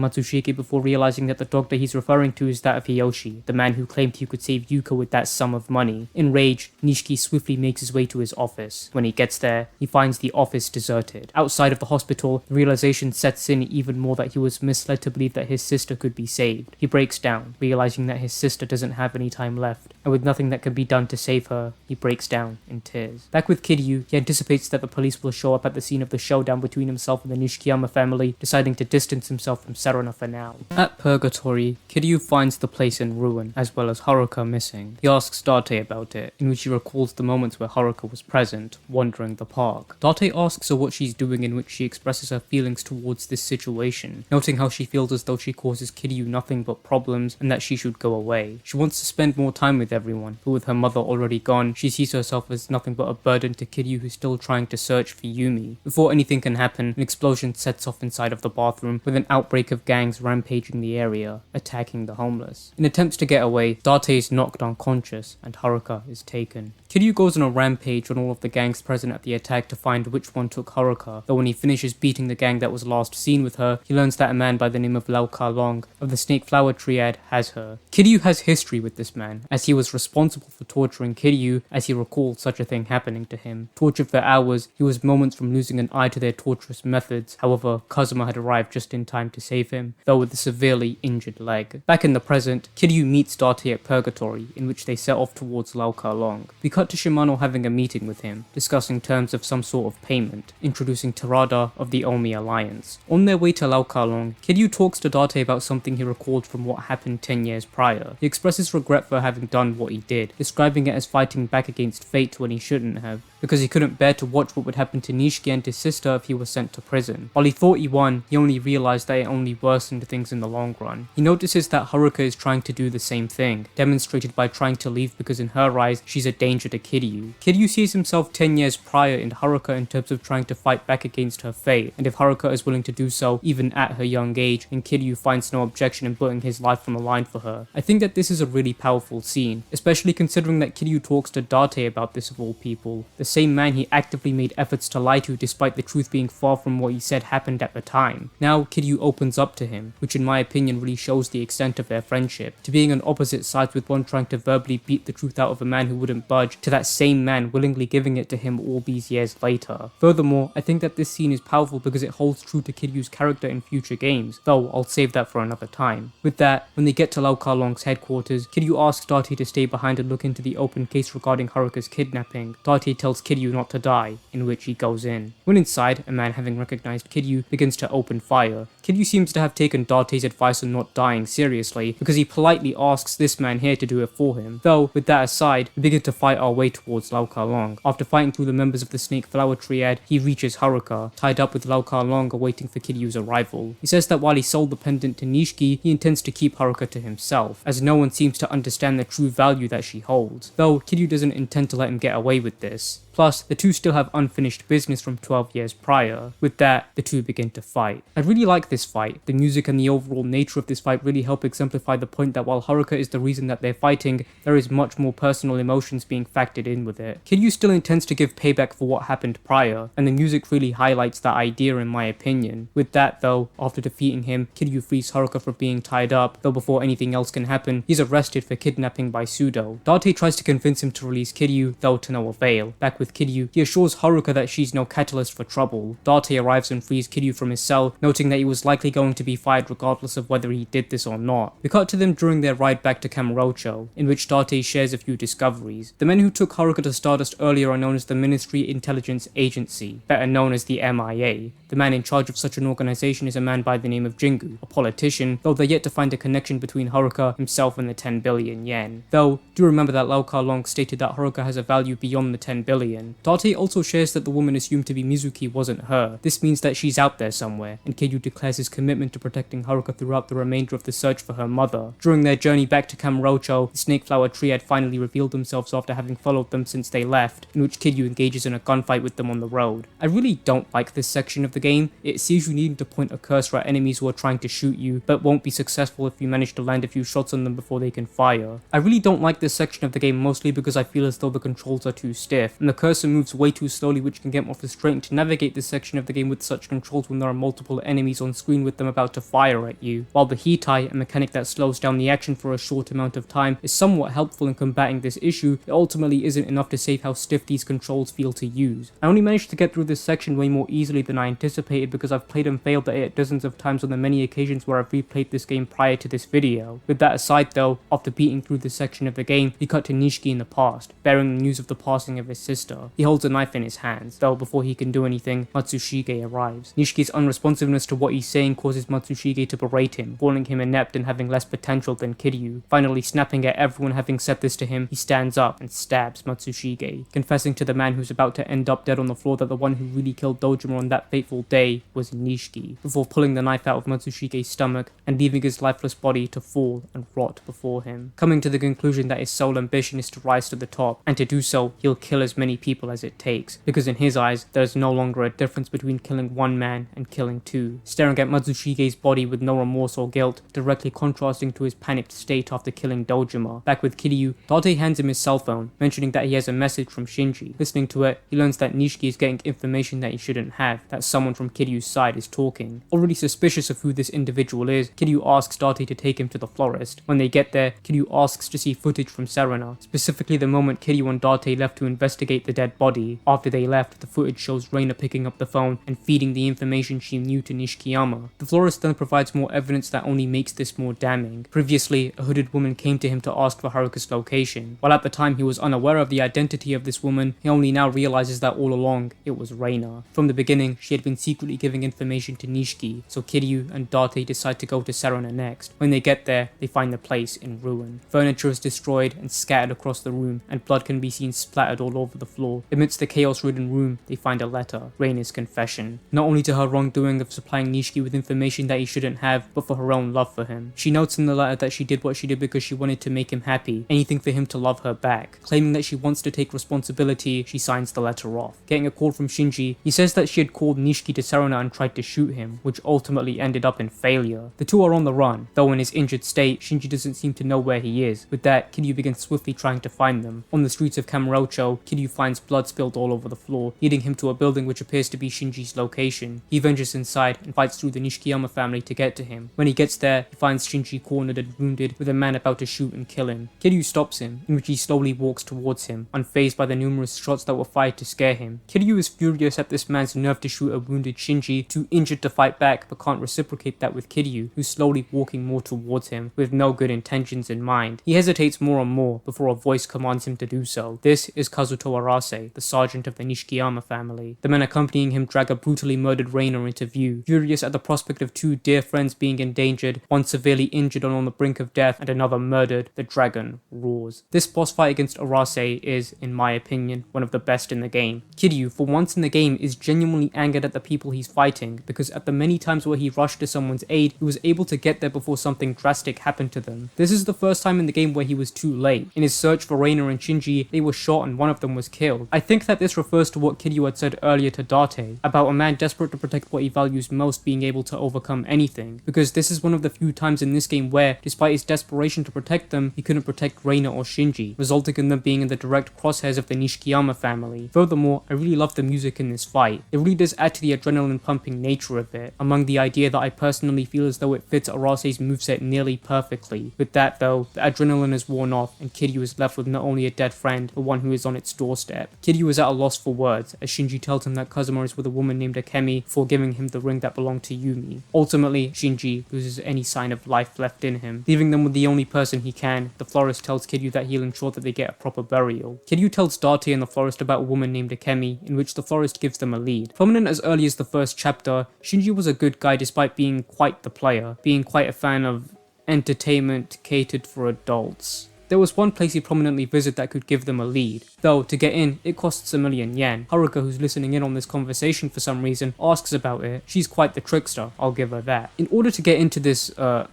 Matsushige before realizing that the doctor he's referring to is that of Hiyoshi, the man who claimed he could save Yuka with that sum of money. Enraged, Nishiki swiftly makes his way to his office. When he gets there, he finds the office deserted. Outside of the hospital, the realization sets in even more that he was misled to believe that his sister could be saved. He breaks down, realizing that his sister doesn't have any time left, and with nothing that can be done to save her, he breaks down in tears. Back with Kiryu, he anticipates that the police will show up at the scene of the showdown between himself and the Nishikiyama family, deciding to distance himself from Serena for now. At Purgatory, Kiryu finds the place in ruin, as well as Haruka missing. He asks Date about it, in which he recalls the moments where Haruka was present, wandering the park. Date asks her what she's doing, in which she expresses her feelings towards this situation, noting how she feels as though she causes Kiryu nothing but problems and that she should go away. She wants to spend more time with everyone, but with her mother already gone, she sees herself as nothing but a burden to Kiryu, who's still trying to search for Yumi. Before anything can happen, an explosion sets off inside of the bathroom, with an outbreak of gangs rampaging the area, attacking the homeless. In attempts to get away, Date is knocked unconscious, and Haruka is taken. Kiryu goes on a rampage on all of the gangs present at the attack to find which one took Haruka, though when he finishes beating the gang that was last seen with her, he learns that a man by the name of Lau Ka-long of the Snake Flower Triad has her. Kiryu has history with this man, as he was responsible for torturing Kiryu, as he recalled such a thing happening to him. Tortured for hours, he was moments from losing an eye to their torturous methods. However, Kazuma had arrived just in time to save him, though with a severely injured leg. Back in the present, Kiryu meets Date at Purgatory, in which they set off towards Lau Ka-long. We cut to Shimano having a meeting with him, discussing terms of some sort of payment, introducing Terada of the Omi Alliance. On their way to Lau Ka-long, Kiryu talks to Date about something he recalled from what happened 10 years prior. He expresses regret for having done what he did, describing it as fighting back against fate when he shouldn't have, because he couldn't bear to watch what would happen to Nishiki and his sister if he was sent to prison. While he thought he won, he only realized that it only worsened things in the long run. He notices that Haruka is trying to do the same thing, demonstrated by trying to leave because in her eyes, she's a danger to Kiryu. Kiryu sees himself both 10 years prior in Haruka in terms of trying to fight back against her fate, and if Haruka is willing to do so even at her young age, and Kiryu finds no objection in putting his life on the line for her. I think that this is a really powerful scene, especially considering that Kiryu talks to Date about this of all people, the same man he actively made efforts to lie to despite the truth being far from what he said happened at the time. Now Kiryu opens up to him, which in my opinion really shows the extent of their friendship, to being on opposite sides with one trying to verbally beat the truth out of a man who wouldn't budge, to that same man willingly giving it to him all these years later. Furthermore, I think that this scene is powerful because it holds true to Kiryu's character in future games, though I'll save that for another time. With that, when they get to Lau Ka Long's headquarters, Kiryu asks Date to stay behind and look into the open case regarding Haruka's kidnapping. Date tells Kiryu not to die, in which he goes in. When inside, a man having recognized Kiryu begins to open fire. Kiryu seems to have taken Date's advice on not dying seriously, because he politely asks this man here to do it for him. Though, with that aside, we begin to fight our way towards Lau Ka Long. After fighting through the members of the Snake Flower Triad, he reaches Haruka, tied up with Lau Ka Long awaiting for Kiryu's arrival. He says that while he sold the pendant to Nishiki, he intends to keep Haruka to himself, as no one seems to understand the true value that she holds, though Kiryu doesn't intend to let him get away with this. Plus, the two still have unfinished business from 12 years prior. With that, the two begin to fight. I really like this fight. The music and the overall nature of this fight really help exemplify the point that while Haruka is the reason that they're fighting, there is much more personal emotions being factored in with it. Kiryu still intends to give payback for what happened prior, and the music really highlights that idea in my opinion. With that though, after defeating him, Kiryu frees Haruka for being tied up, though before anything else can happen, he's arrested for kidnapping by Pseudo. Date tries to convince him to release Kiryu, though to no avail. Back with Kiryu, he assures Haruka that she's no catalyst for trouble. Date arrives and frees Kiryu from his cell, noting that he was likely going to be fired regardless of whether he did this or not. We cut to them during their ride back to Kamurocho, in which Date shares a few discoveries. The men who took Haruka to Stardust earlier are known as the Ministry Intelligence Agency, better known as the MIA. The man in charge of such an organization is a man by the name of Jingu, a politician, though they're yet to find a connection between Haruka, himself, and the 10 billion yen. Though, do remember that Lau Ka Long stated that Haruka has a value beyond the 10 billion. Date also shares that the woman assumed to be Mizuki wasn't her. This means that she's out there somewhere, and Kiryu declares his commitment to protecting Haruka throughout the remainder of the search for her mother. During their journey back to Kamurocho, the Snake Flower Triad finally revealed themselves after having followed them since they left, in which Kiryu engages in a gunfight with them on the road. I really don't like this section of the game. It sees you needing to point a cursor at enemies who are trying to shoot you, but won't be successful if you manage to land a few shots on them before they can fire. I really don't like this section of the game mostly because I feel as though the controls are too stiff, and the cursor moves way too slowly, which can get more frustrating to navigate this section of the game with such controls when there are multiple enemies on screen with them about to fire at you. While the Hitai, a mechanic that slows down the action for a short amount of time, is somewhat helpful in combating this issue, it ultimately isn't enough to save how stiff these controls feel to use. I only managed to get through this section way more easily than I anticipated because I've played and failed at it dozens of times on the many occasions where I've replayed this game prior to this video. With that aside though, after beating through this section of the game, we cut to Nishiki in the past, bearing the news of the passing of his sister. He holds a knife in his hands, though before he can do anything, Matsushige arrives. Nishiki's unresponsiveness to what he's saying causes Matsushige to berate him, calling him inept and having less potential than Kiryu. Finally snapping at everyone having said this to him, he stands up and stabs Matsushige, confessing to the man who's about to end up dead on the floor that the one who really killed Dojima on that fateful day was Nishiki, before pulling the knife out of Matsushige's stomach and leaving his lifeless body to fall and rot before him, coming to the conclusion that his sole ambition is to rise to the top, and to do so, he'll kill as many people as it takes, because in his eyes, there's no longer a difference between killing one man and killing two. Staring at Matsushige's body with no remorse or guilt, directly contrasting to his panicked state after killing Dojima. Back with Kiryu, Date hands him his cell phone, mentioning that he has a message from Shinji. Listening to it, he learns that Nishiki is getting information that he shouldn't have, that someone from Kiryu's side is talking. Already suspicious of who this individual is, Kiryu asks Date to take him to the florist. When they get there, Kiryu asks to see footage from Serena, specifically the moment Kiryu and Date left to investigate the dead body. After they left, the footage shows Reina picking up the phone and feeding the information she knew to Nishikiyama. The florist then provides more evidence that only makes this more damning. Previously, a hooded woman came to him to ask for Haruka's location. While at the time he was unaware of the identity of this woman, he only now realizes that all along, it was Reina. From the beginning, she had been been secretly giving information to Nishiki, so Kiryu and Date decide to go to Serena next. When they get there, they find the place in ruin. Furniture is destroyed and scattered across the room, and blood can be seen splattered all over the floor. Amidst the chaos-ridden room, they find a letter, Reina's confession. Not only to her wrongdoing of supplying Nishiki with information that he shouldn't have, but for her own love for him. She notes in the letter that she did what she did because she wanted to make him happy, anything for him to love her back. Claiming that she wants to take responsibility, she signs the letter off. Getting a call from Shinji, he says that she had called Nishiki to Serena and tried to shoot him, which ultimately ended up in failure. The two are on the run, though in his injured state, Shinji doesn't seem to know where he is. With that, Kiryu begins swiftly trying to find them. On the streets of Kamurocho, Kiryu finds blood spilled all over the floor, leading him to a building which appears to be Shinji's location. He ventures inside and fights through the Nishikiyama family to get to him. When he gets there, he finds Shinji cornered and wounded, with a man about to shoot and kill him. Kiryu stops him, in which he slowly walks towards him, unfazed by the numerous shots that were fired to scare him. Kiryu is furious at this man's nerve to shoot a wounded Shinji, too injured to fight back, but can't reciprocate that with Kiryu, who's slowly walking more towards him, with no good intentions in mind. He hesitates more and more, before a voice commands him to do so. This is Kazuto Arase, the sergeant of the Nishikiyama family. The men accompanying him drag a brutally murdered Reina into view. Furious at the prospect of two dear friends being endangered, one severely injured and on the brink of death, and another murdered, the dragon roars. This boss fight against Arase is, in my opinion, one of the best in the game. Kiryu, for once in the game, is genuinely angered at the people he's fighting, because at the many times where he rushed to someone's aid, he was able to get there before something drastic happened to them. This is the first time in the game where he was too late. In his search for Reina and Shinji, they were shot and one of them was killed. I think that this refers to what Kiryu had said earlier to Date, about a man desperate to protect what he values most being able to overcome anything, because this is one of the few times in this game where, despite his desperation to protect them, he couldn't protect Reina or Shinji, resulting in them being in the direct crosshairs of the Nishikiyama family. Furthermore, I really love the music in this fight. It really does add to the adrenaline pumping nature of it, among the idea that I personally feel as though it fits Arase's moveset nearly perfectly. With that though, the adrenaline is worn off and Kiryu is left with not only a dead friend, but one who is on its doorstep. Kiryu is at a loss for words, as Shinji tells him that Kazuma is with a woman named Akemi before giving him the ring that belonged to Yumi. Ultimately, Shinji loses any sign of life left in him, leaving them with the only person he can. The florist tells Kiryu that he'll ensure that they get a proper burial. Kiryu tells Date and the florist about a woman named Akemi, in which the florist gives them a lead. Prominent as early as the first chapter, Shinji was a good guy despite being quite the player, being quite a fan of entertainment catered for adults. There was one place he prominently visited that could give them a lead, though to get in, it costs 1,000,000 yen. Haruka, who's listening in on this conversation for some reason, asks about it. She's quite the trickster, I'll give her that. In order to get into this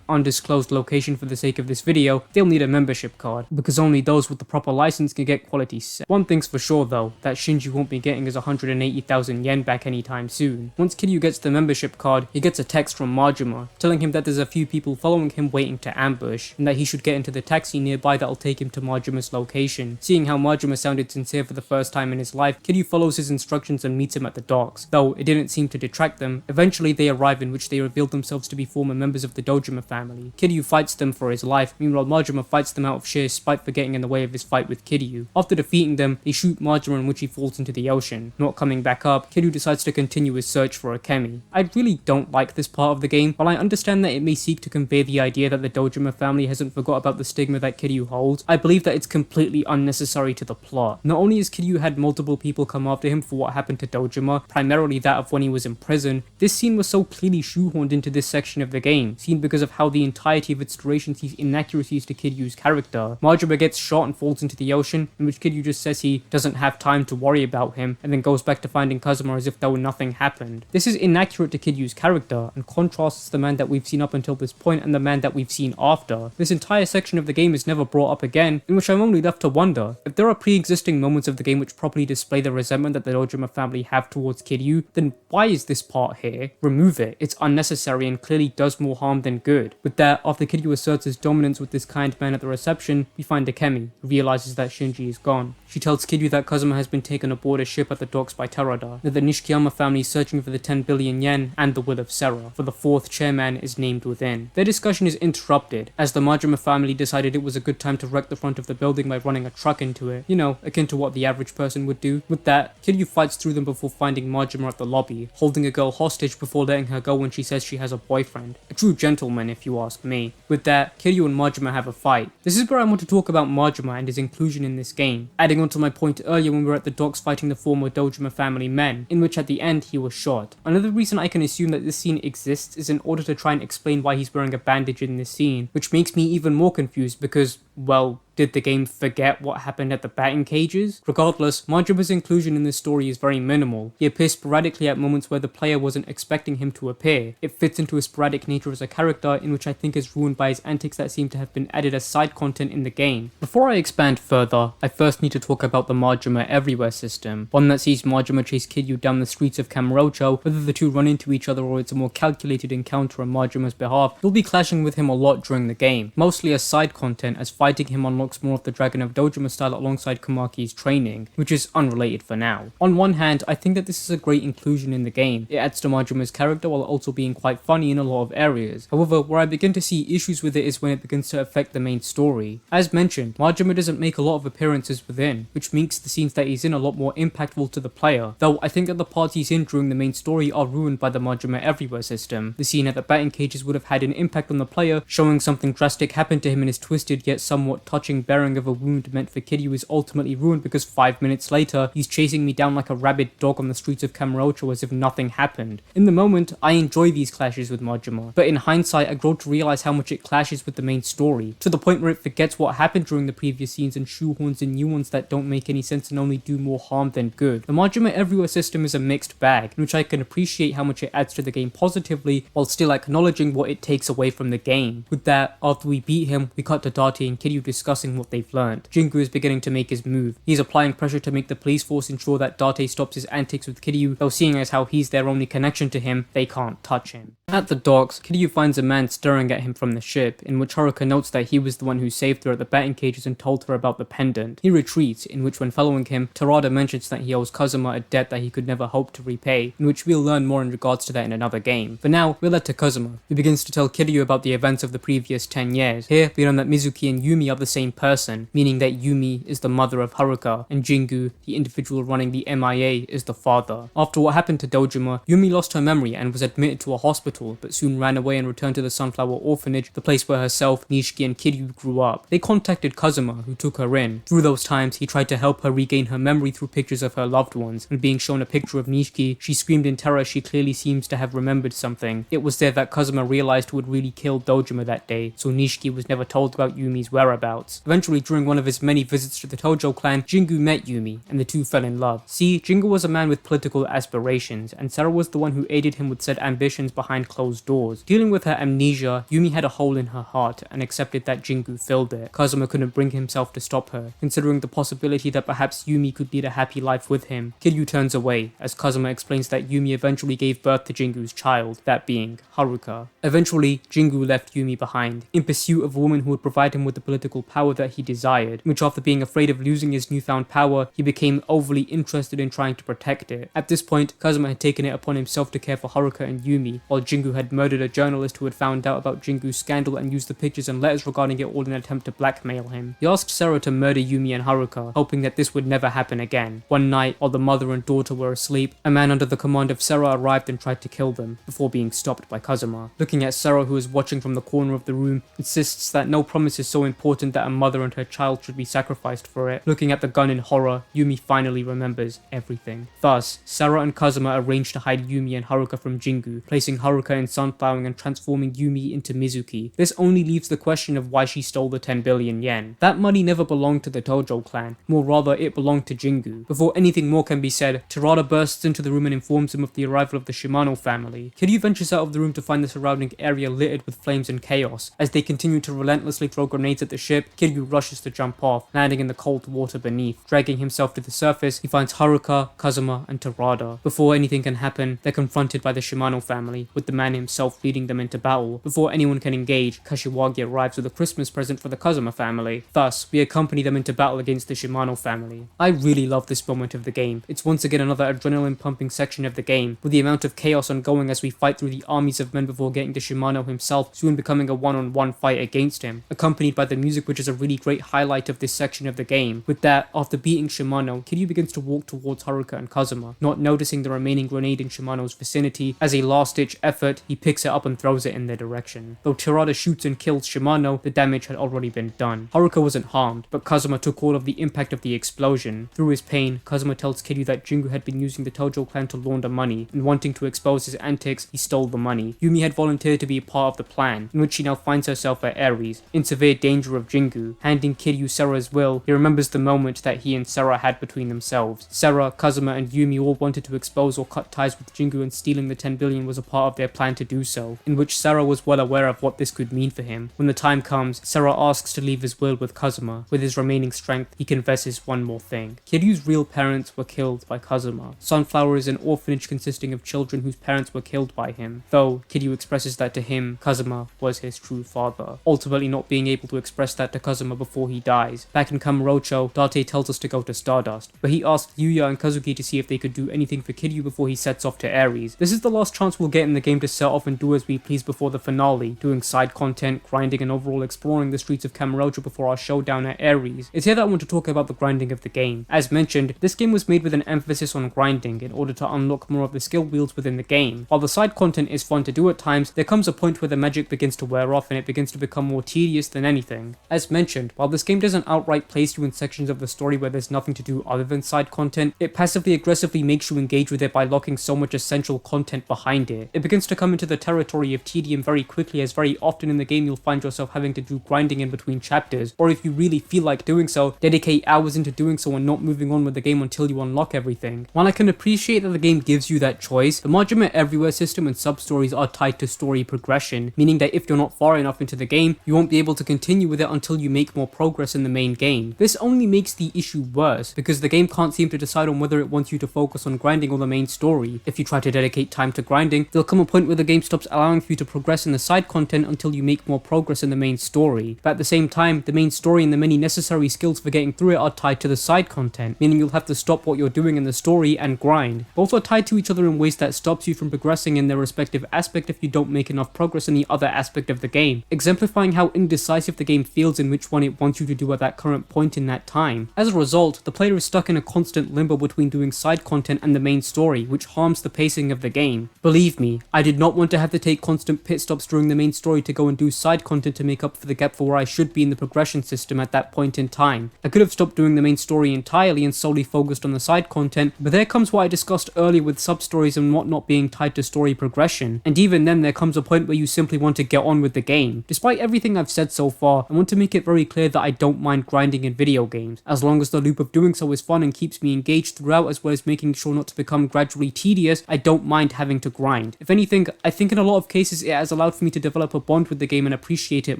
undisclosed location for the sake of this video, they'll need a membership card, because only those with the proper license can get quality set. One thing's for sure though, that Shinji won't be getting his 180,000 yen back anytime soon. Once Kiryu gets the membership card, he gets a text from Majima, telling him that there's a few people following him waiting to ambush, and that he should get into the taxi nearby that'll take him to Majima's location. Seeing how Majima sounded sincere for the first time in his life, Kiryu follows his instructions and meets him at the docks, though it didn't seem to detract them. Eventually they arrive, in which they revealed themselves to be former members of the Dojima family. Kiryu fights them for his life, meanwhile Majima fights them out of sheer spite for getting in the way of his fight with Kiryu. After defeating them, they shoot Majima, in which he falls into the ocean. Not coming back up, Kiryu decides to continue his search for Akemi. I really don't like this part of the game, but I understand that it may seek to convey the idea that the Dojima family hasn't forgot about the stigma that Kiryu holds. I believe that it's completely unnecessary to the plot. Not only has Kiryu had multiple people come after him for what happened to Dojima, primarily that of when he was in prison, this scene was so clearly shoehorned into this section of the game, seen because of how the entirety of its duration sees inaccuracies to Kiryu's character. Majima gets shot and falls into the ocean, in which Kiryu just says he doesn't have time to worry about him, and then goes back to finding Kazuma as if though nothing happened. This is inaccurate to Kiryu's character, and contrasts the man that we've seen up until this point and the man that we've seen after. This entire section of the game is never brought up again, in which I'm only left to wonder, if there are pre-existing moments of the game which properly display the resentment that the Dojima family have towards Kiryu, then why is this part here? Remove it. It's unnecessary and clearly does more harm than good. With that, after Kiryu asserts his dominance with this kind man at the reception, we find Akemi, who realizes that Shinji is gone. She tells Kiryu that Kazuma has been taken aboard a ship at the docks by Terada, that the Nishikiyama family is searching for the 10 billion yen and the will of Sera, for the 4th chairman is named within. Their discussion is interrupted, as the Majima family decided it was a good time time to wreck the front of the building by running a truck into it. You know, akin to what the average person would do. With that, Kiryu fights through them before finding Majima at the lobby, holding a girl hostage before letting her go when she says she has a boyfriend. A true gentleman, if you ask me. With that, Kiryu and Majima have a fight. This is where I want to talk about Majima and his inclusion in this game, adding on to my point earlier when we were at the docks fighting the former Dojima family men, in which at the end he was shot. Another reason I can assume that this scene exists is in order to try and explain why he's wearing a bandage in this scene, which makes me even more confused because, well, did the game forget what happened at the batting cages? Regardless, Majima's inclusion in this story is very minimal. He appears sporadically at moments where the player wasn't expecting him to appear. It fits into his sporadic nature as a character, in which I think is ruined by his antics that seem to have been added as side content in the game. Before I expand further, I first need to talk about the Majima Everywhere system, one that sees Majima chase Kiryu down the streets of Kamurocho. Whether the two run into each other or it's a more calculated encounter on Majima's behalf, you'll be clashing with him a lot during the game, mostly as side content, as fighting him unlocks more of the Dragon of Dojima style alongside Kumaki's training, which is unrelated for now. On one hand, I think that this is a great inclusion in the game. It adds to Majima's character while also being quite funny in a lot of areas. However, where I begin to see issues with it is when it begins to affect the main story. As mentioned, Majima doesn't make a lot of appearances within, which makes the scenes that he's in a lot more impactful to the player, though I think that the parts he's in during the main story are ruined by the Majima Everywhere system. The scene at the batting cages would have had an impact on the player, showing something drastic happened to him in his twisted yet somewhat touching bearing of a wound meant for Kiryu is ultimately ruined because 5 minutes later, he's chasing me down like a rabid dog on the streets of Kamurocho as if nothing happened. In the moment, I enjoy these clashes with Majima, but in hindsight, I grow to realize how much it clashes with the main story, to the point where it forgets what happened during the previous scenes and shoehorns in new ones that don't make any sense and only do more harm than good. The Majima Everywhere system is a mixed bag, in which I can appreciate how much it adds to the game positively, while still acknowledging what it takes away from the game. With that, after we beat him, we cut to Date and Kiryu discussing what they've learned. Jingu is beginning to make his move. He's applying pressure to make the police force ensure that Date stops his antics with Kiryu, though seeing as how he's their only connection to him, they can't touch him. At the docks, Kiryu finds a man staring at him from the ship, in which Haruka notes that he was the one who saved her at the batting cages and told her about the pendant. He retreats, in which when following him, Terada mentions that he owes Kazuma a debt that he could never hope to repay, in which we'll learn more in regards to that in another game. For now, we're led to Kazuma, who begins to tell Kiryu about the events of the previous 10 years. Here, we learn that Mizuki and Yumi are the same person, meaning that Yumi is the mother of Haruka, and Jingu, the individual running the MIA, is the father. After what happened to Dojima, Yumi lost her memory and was admitted to a hospital, but soon ran away and returned to the Sunflower Orphanage, the place where herself, Nishiki, and Kiryu grew up. They contacted Kazuma, who took her in. Through those times, he tried to help her regain her memory through pictures of her loved ones. When being shown a picture of Nishiki, she screamed in terror. She clearly seems to have remembered something. It was there that Kazuma realized who had really killed Dojima that day, so Nishiki was never told about Yumi's whereabouts. Eventually, during one of his many visits to the Tojo clan, Jingu met Yumi, and the two fell in love. See, Jingu was a man with political aspirations, and Sarah was the one who aided him with said ambitions behind closed doors. Dealing with her amnesia, Yumi had a hole in her heart and accepted that Jingu filled it. Kazuma couldn't bring himself to stop her, considering the possibility that perhaps Yumi could lead a happy life with him. Kiryu turns away, as Kazuma explains that Yumi eventually gave birth to Jingu's child, that being Haruka. Eventually, Jingu left Yumi behind, in pursuit of a woman who would provide him with the political power that he desired, which after being afraid of losing his newfound power, he became overly interested in trying to protect it. At this point, Kazuma had taken it upon himself to care for Haruka and Yumi, while Jingu had murdered a journalist who had found out about Jingu's scandal and used the pictures and letters regarding it all in an attempt to blackmail him. He asked Sarah to murder Yumi and Haruka, hoping that this would never happen again. One night, while the mother and daughter were asleep, a man under the command of Sarah arrived and tried to kill them, before being stopped by Kazuma. Looking at Sarah, who is watching from the corner of the room, insists that no promise is so important that a mother and her child should be sacrificed for it. Looking at the gun in horror, Yumi finally remembers everything. Thus, Sarah and Kazuma arrange to hide Yumi and Haruka from Jingu, placing Haruka in sunflowering and transforming Yumi into Mizuki. This only leaves the question of why she stole the 10 billion yen. That money never belonged to the Tojo clan, more rather it belonged to Jingu. Before anything more can be said, Terada bursts into the room and informs him of the arrival of the Shimano family. Kiryu ventures out of the room to find the surrounding area littered with flames and chaos. As they continue to relentlessly throw grenades at the ship, Kiryu rushes to jump off, landing in the cold water beneath. Dragging himself to the surface, he finds Haruka, Kazuma, and Terada. Before anything can happen, they're confronted by the Shimano family, with the man himself leading them into battle. Before anyone can engage, Kashiwagi arrives with a Christmas present for the Kazuma family. Thus, we accompany them into battle against the Shimano family. I really love this moment of the game. It's once again another adrenaline-pumping section of the game, with the amount of chaos ongoing as we fight through the armies of men before getting to Shimano himself, soon becoming a one-on-one fight against him, accompanied by the music, which is a really great highlight of this section of the game, with that, after beating Shimano, Kiryu begins to walk towards Haruka and Kazuma, not noticing the remaining grenade in Shimano's vicinity. As a last-ditch effort, he picks it up and throws it in their direction. Though Tirada shoots and kills Shimano, the damage had already been done. Haruka wasn't harmed, but Kazuma took all of the impact of the explosion. Through his pain, Kazuma tells Kiryu that Jingu had been using the Tojo clan to launder money, and wanting to expose his antics, he stole the money. Yumi had volunteered to be a part of the plan, in which she now finds herself at Ares, in severe danger of Jingu. Handing Kiryu Sera's will, he remembers the moment that he and Sera had between themselves. Sera, Kazuma, and Yumi all wanted to expose or cut ties with Jingu, and stealing the 10 billion was a part of their plan to do so, in which Sera was well aware of what this could mean for him. When the time comes, Sera asks to leave his will with Kazuma. With his remaining strength, he confesses one more thing. Kiryu's real parents were killed by Kazuma. Sunflower is an orphanage consisting of children whose parents were killed by him, though Kiryu expresses that to him, Kazuma was his true father, ultimately not being able to express that to Kazuma before he dies. Back in Kamurocho, Date tells us to go to Stardust, but he asks Yuya and Kazuki to see if they could do anything for Kiryu before he sets off to Ares. This is the last chance we'll get in the game to set off and do as we please before the finale, doing side content, grinding, and overall exploring the streets of Kamurocho before our showdown at Ares. It's here that I want to talk about the grinding of the game. As mentioned, this game was made with an emphasis on grinding in order to unlock more of the skill wheels within the game. While the side content is fun to do at times, there comes a point where the magic begins to wear off and it begins to become more tedious than anything. As mentioned, while this game doesn't outright place you in sections of the story where there's nothing to do other than side content, it passively aggressively makes you engage with it by locking so much essential content behind it. It begins to come into the territory of tedium very quickly, as very often in the game you'll find yourself having to do grinding in between chapters, or if you really feel like doing so, dedicate hours into doing so and not moving on with the game until you unlock everything. While I can appreciate that the game gives you that choice, the Majima Everywhere system and sub-stories are tied to story progression, meaning that if you're not far enough into the game, you won't be able to continue with it until you make more progress in the main game. This only makes the issue worse, because the game can't seem to decide on whether it wants you to focus on grinding or the main story. If you try to dedicate time to grinding, there'll come a point where the game stops allowing for you to progress in the side content until you make more progress in the main story. But at the same time, the main story and the many necessary skills for getting through it are tied to the side content, meaning you'll have to stop what you're doing in the story and grind. Both are tied to each other in ways that stops you from progressing in their respective aspect if you don't make enough progress in the other aspect of the game, exemplifying how indecisive the game feels in which one it wants you to do at that current point in that time. As a result, the player is stuck in a constant limbo between doing side content and the main story, which harms the pacing of the game. Believe me, I did not want to have to take constant pit stops during the main story to go and do side content to make up for the gap for where I should be in the progression system at that point in time. I could have stopped doing the main story entirely and solely focused on the side content, but there comes what I discussed earlier with sub-stories and whatnot being tied to story progression, and even then there comes a point where you simply want to get on with the game. Despite everything I've said so far, I want to make it very clear that I don't mind grinding in video games, as long as the loop of doing so is fun and keeps me engaged throughout, as well as making sure not to become gradually tedious. I don't mind having to grind. If anything, I think in a lot of cases it has allowed for me to develop a bond with the game and appreciate it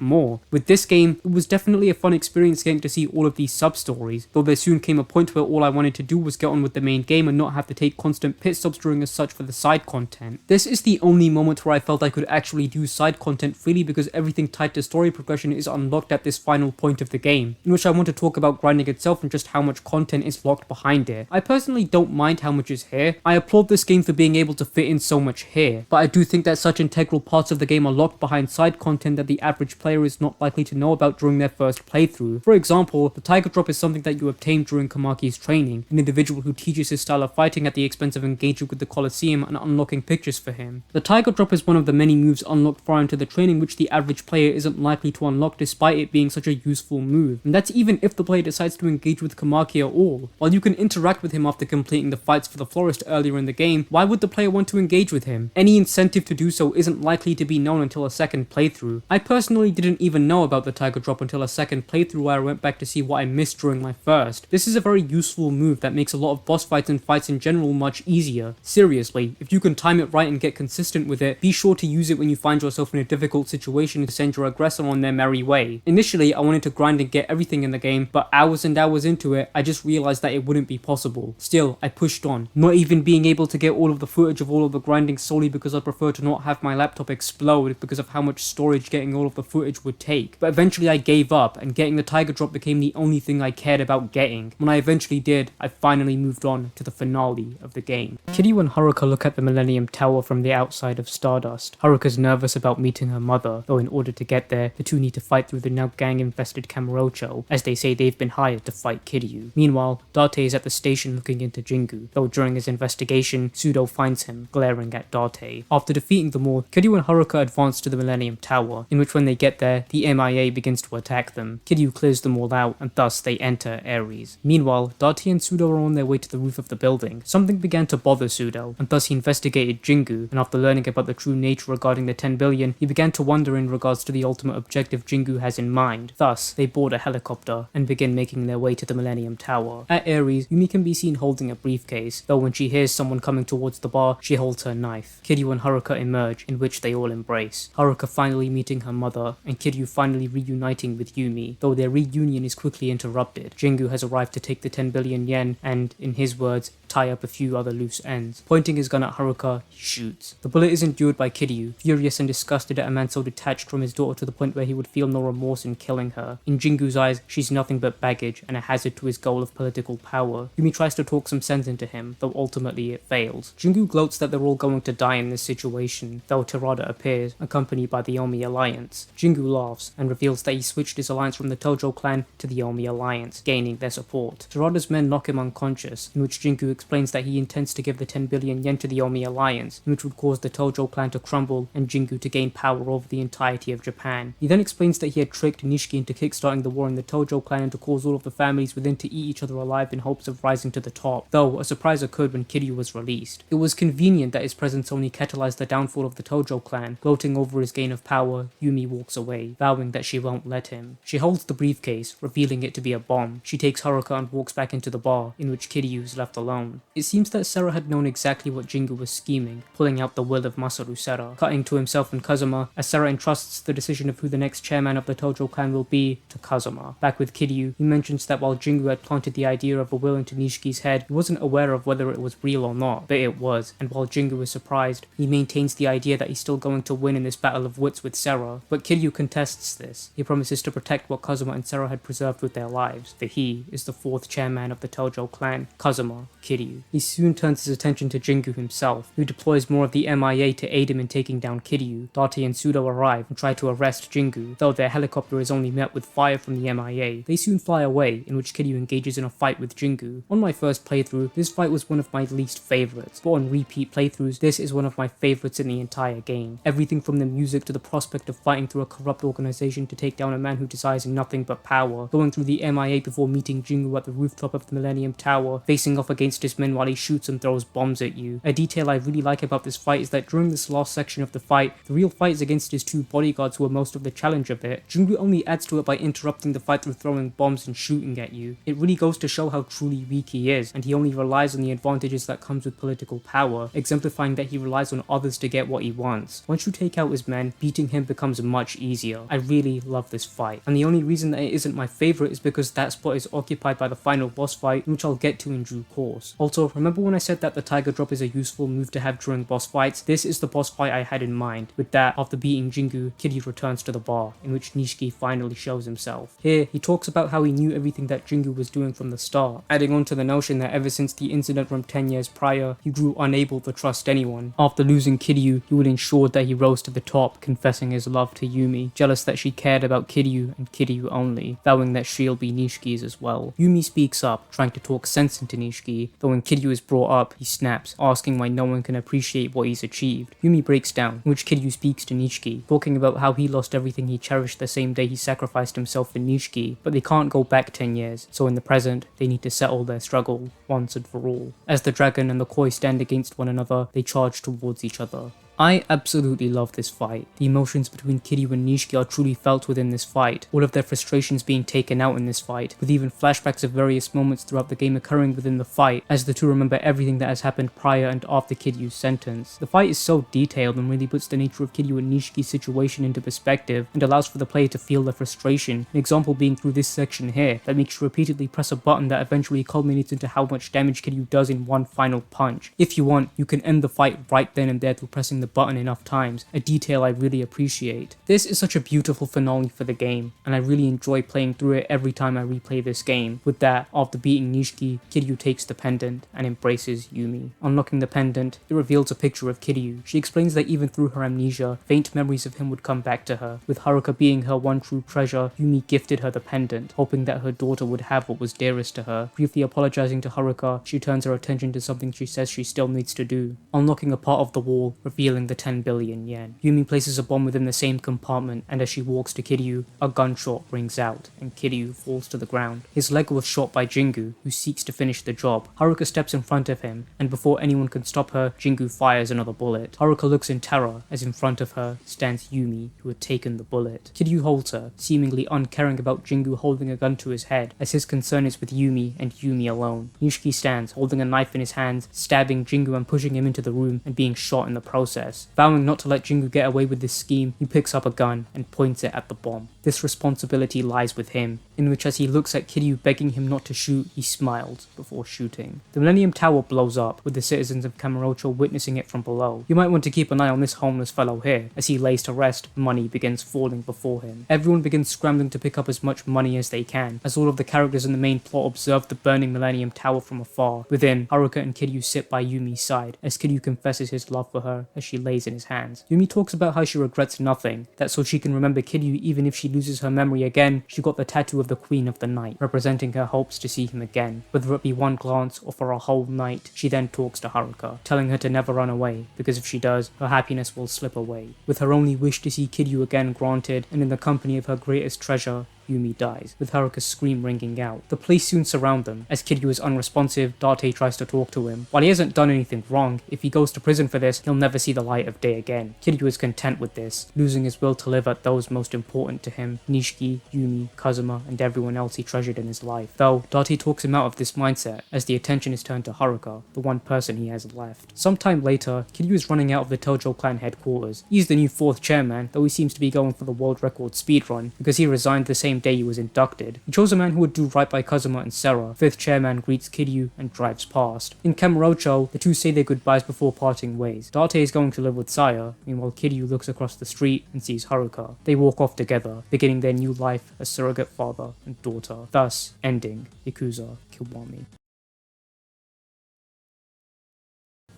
more. With this game, it was definitely a fun experience getting to see all of these sub-stories, though there soon came a point where all I wanted to do was get on with the main game and not have to take constant pit stops during as such for the side content. This is the only moment where I felt I could actually do side content freely, because everything tied to story progression is unlocked at this final point of the game, in which I want to talk about grinding itself and just how much content is locked behind it. I personally don't mind how much is here. I applaud this game for being able to fit in so much here, but I do think that such integral parts of the game are locked behind side content that the average player is not likely to know about during their first playthrough. For example, the Tiger Drop is something that you obtain during Kamaki's training, an individual who teaches his style of fighting at the expense of engaging with the Colosseum and unlocking pictures for him. The Tiger Drop is one of the many moves unlocked far into the training which the average player isn't likely to unlock, despite it being such a useful move, and that's even if the player decides to engage with Kamaki at all. While you can interact with him after completing the fights for the florist earlier in the game, why would the player want to engage with him? Any incentive to do so isn't likely to be known until a second playthrough. I personally didn't even know about the Tiger Drop until a second playthrough, where I went back to see what I missed during my first. This is a very useful move that makes a lot of boss fights and fights in general much easier. Seriously, if you can time it right and get consistent with it, be sure to use it when you find yourself in a difficult situation to send your aggressor on their merry way. Initially, I wanted to grind and get everything in the game, but hours and hours into it, I just realized that it wouldn't be possible. Still, I pushed on, not even being able to get all of the footage of all of the grinding solely because I prefer to not have my laptop explode because of how much storage getting all of the footage would take. But eventually I gave up, and getting the Tiger Drop became the only thing I cared about getting. When I eventually did, I finally moved on to the finale of the game. Kiryu and Haruka look at the Millennium Tower from the outside of Stardust. Haruka's nervous about meeting her mother, though in order to get there, the two need to fight through the now gang infested Kamurocho, as they say they've been hired to fight Kiryu. Meanwhile, Date is at the station looking into Jingu, though during his investigation, Sudo finds him, glaring at Date. After defeating them all, Kiryu and Haruka advance to the Millennium Tower, in which when they get there, the MIA begins to attack them. Kiryu clears them all out, and thus they enter Ares. Meanwhile, Date and Sudo are on their way to the roof of the building. Something began to bother Sudo, and thus he investigated Jingu, and after learning about the true nature regarding the 10 billion, he began to wonder in regards to the ultimate objective Jingu has in mind. Thus, they board a helicopter, and begin making their way to the Millennium Tower. At Ares, Yumi can be seen holding a briefcase, though when she hears someone coming towards the bar, she holds her knife. Kiryu and Haruka emerge, in which they all embrace. Haruka finally meeting her mother, and Kiryu finally reuniting with Yumi, though their reunion is quickly interrupted. Jingu has arrived to take the 10 billion yen and, in his words, tie up a few other loose ends. Pointing his gun at Haruka, he shoots. The bullet is endured by Kiryu, furious and disgusted at a man so detached from his daughter to the point where he would feel no remorse in killing her. In Jingu's eyes, she's nothing but baggage and a hazard to his goal of political power. Yumi tries to talk some sense into him, though ultimately it fails. Jingu gloats that they're all going to die in this situation, though Terada appears, accompanied by the Omi Alliance. Jingu laughs and reveals that he switched his alliance from the Tojo clan to the Omi Alliance, gaining their support. Terada's men knock him unconscious, in which Jingu explains that he intends to give the 10 billion yen to the Omi Alliance, which would cause the Tojo clan to crumble and Jingu to gain power over the entirety of Japan. He then explains that he had tricked Nishiki into kickstarting the war in the Tojo clan and to cause all of the families within to eat each other alive in hopes of rising to the top, though a surprise occurred when Kiryu was released. It was convenient that his presence only catalyzed the downfall of the Tojo clan. Gloating over his gain of power, Yumi walks away, vowing that she won't let him. She holds the briefcase, revealing it to be a bomb. She takes Haruka and walks back into the bar, in which Kiryu is left alone. It seems that Sera had known exactly what Jingu was scheming, pulling out the will of Masaru Sera. Cutting to himself and Kazuma, as Sera entrusts the decision of who the next chairman of the Tojo clan will be to Kazuma. Back with Kiryu, he mentions that while Jingu had planted the idea of a will into Nishiki's head, he wasn't aware of whether it was real or not, but it was, and while Jingu is surprised, he maintains the idea that he's still going to win in this battle of wits with Sera. But Kiryu contests this. He promises to protect what Kazuma and Sera had preserved with their lives, for he is the fourth chairman of the Tojo clan, Kazuma Kiryu. He soon turns his attention to Jingu himself, who deploys more of the MIA to aid him in taking down Kiryu. Date and Sudo arrive and try to arrest Jingu, though their helicopter is only met with fire from the MIA. They soon fly away, in which Kiryu engages in a fight with Jingu. On my first playthrough, this fight was one of my least favorites, but on repeat playthroughs, this is one of my favorites in the entire game. Everything from the music to the prospect of fighting through a corrupt organization to take down a man who desires nothing but power, going through the MIA before meeting Jingu at the rooftop of the Millennium Tower, facing off against his men while he shoots and throws bombs at you. A detail I really like about this fight is that during this last section of the fight, the real fight is against his two bodyguards who are most of the challenge of it. Jingu only adds to it by interrupting the fight through throwing bombs and shooting at you. It really goes to show how truly weak he is, and he only relies on the advantages that comes with political power, exemplifying that he relies on others to get what he wants. Once you take out his men, beating him becomes much easier. I really love this fight, and the only reason that it isn't my favorite is because that spot is occupied by the final boss fight, which I'll get to in due course. Also, remember when I said that the Tiger Drop is a useful move to have during boss fights? This is the boss fight I had in mind. With that, after beating Jingu, Kiryu returns to the bar, in which Nishiki finally shows himself. Here, he talks about how he knew everything that Jingu was doing from the start, adding on to the notion that ever since the incident from 10 years prior, he grew unable to trust anyone. After losing Kiryu, he would ensure that he rose to the top, confessing his love to Yumi, jealous that she cared about Kiryu and Kiryu only, vowing that she'll be Nishiki's as well. Yumi speaks up, trying to talk sense into Nishiki, though when Kiryu is brought up, he snaps, asking why no one can appreciate what he's achieved. Yumi breaks down, in which Kiryu speaks to Nishiki, talking about how he lost everything he cherished the same day he sacrificed himself for Nishiki, but they can't go back 10 years, so in the present, they need to settle their struggle once and for all. As the dragon and the koi stand against one another, they charge towards each other. I absolutely love this fight. The emotions between Kiryu and Nishiki are truly felt within this fight, all of their frustrations being taken out in this fight, with even flashbacks of various moments throughout the game occurring within the fight, as the two remember everything that has happened prior and after Kiryu's sentence. The fight is so detailed and really puts the nature of Kiryu and Nishiki's situation into perspective, and allows for the player to feel their frustration, an example being through this section here, that makes you repeatedly press a button that eventually culminates into how much damage Kiryu does in one final punch. If you want, you can end the fight right then and there through pressing the button enough times, a detail I really appreciate. This is such a beautiful finale for the game, and I really enjoy playing through it every time I replay this game. With that, after beating Nishiki, Kiryu takes the pendant and embraces Yumi. Unlocking the pendant, it reveals a picture of Kiryu. She explains that even through her amnesia, faint memories of him would come back to her. With Haruka being her one true treasure, Yumi gifted her the pendant, hoping that her daughter would have what was dearest to her. Briefly apologizing to Haruka, she turns her attention to something she says she still needs to do, unlocking a part of the wall, revealing the 10 billion yen. Yumi places a bomb within the same compartment, and as she walks to Kiryu, a gunshot rings out, and Kiryu falls to the ground. His leg was shot by Jingu, who seeks to finish the job. Haruka steps in front of him, and before anyone can stop her, Jingu fires another bullet. Haruka looks in terror, as in front of her stands Yumi, who had taken the bullet. Kiryu holds her, seemingly uncaring about Jingu holding a gun to his head, as his concern is with Yumi and Yumi alone. Nishiki stands, holding a knife in his hands, stabbing Jingu and pushing him into the room and being shot in the process. Vowing not to let Jingu get away with this scheme, he picks up a gun and points it at the bomb. This responsibility lies with him, in which as he looks at Kiryu begging him not to shoot, he smiles before shooting. The Millennium Tower blows up, with the citizens of Kamurocho witnessing it from below. You might want to keep an eye on this homeless fellow here. As he lays to rest, money begins falling before him. Everyone begins scrambling to pick up as much money as they can, as all of the characters in the main plot observe the burning Millennium Tower from afar. Within, Haruka and Kiryu sit by Yumi's side, as Kiryu confesses his love for her as she lays in his hands. Yumi talks about how she regrets nothing, that so she can remember Kiryu even if she loses her memory again, she got the tattoo of the Queen of the Night, representing her hopes to see him again. Whether it be one glance or for a whole night, she then talks to Haruka, telling her to never run away, because if she does, her happiness will slip away. With her only wish to see Kiryu again granted, and in the company of her greatest treasure, Yumi dies, with Haruka's scream ringing out. The police soon surround them. As Kiryu is unresponsive, Date tries to talk to him. While he hasn't done anything wrong, if he goes to prison for this, he'll never see the light of day again. Kiryu is content with this, losing his will to live at those most important to him, Nishiki, Yumi, Kazuma, and everyone else he treasured in his life. Though, Date talks him out of this mindset, as the attention is turned to Haruka, the one person he has left. Sometime later, Kiryu is running out of the Tojo clan headquarters. He's the new 4th chairman, though he seems to be going for the world record speedrun, because he resigned the same day he was inducted. He chose a man who would do right by Kazuma and Sera. 5th chairman greets Kiryu and drives past. In Kamurocho, the two say their goodbyes before parting ways. Date is going to live with Saya, meanwhile Kiryu looks across the street and sees Haruka. They walk off together, beginning their new life as surrogate father and daughter, thus ending Yakuza Kiwami.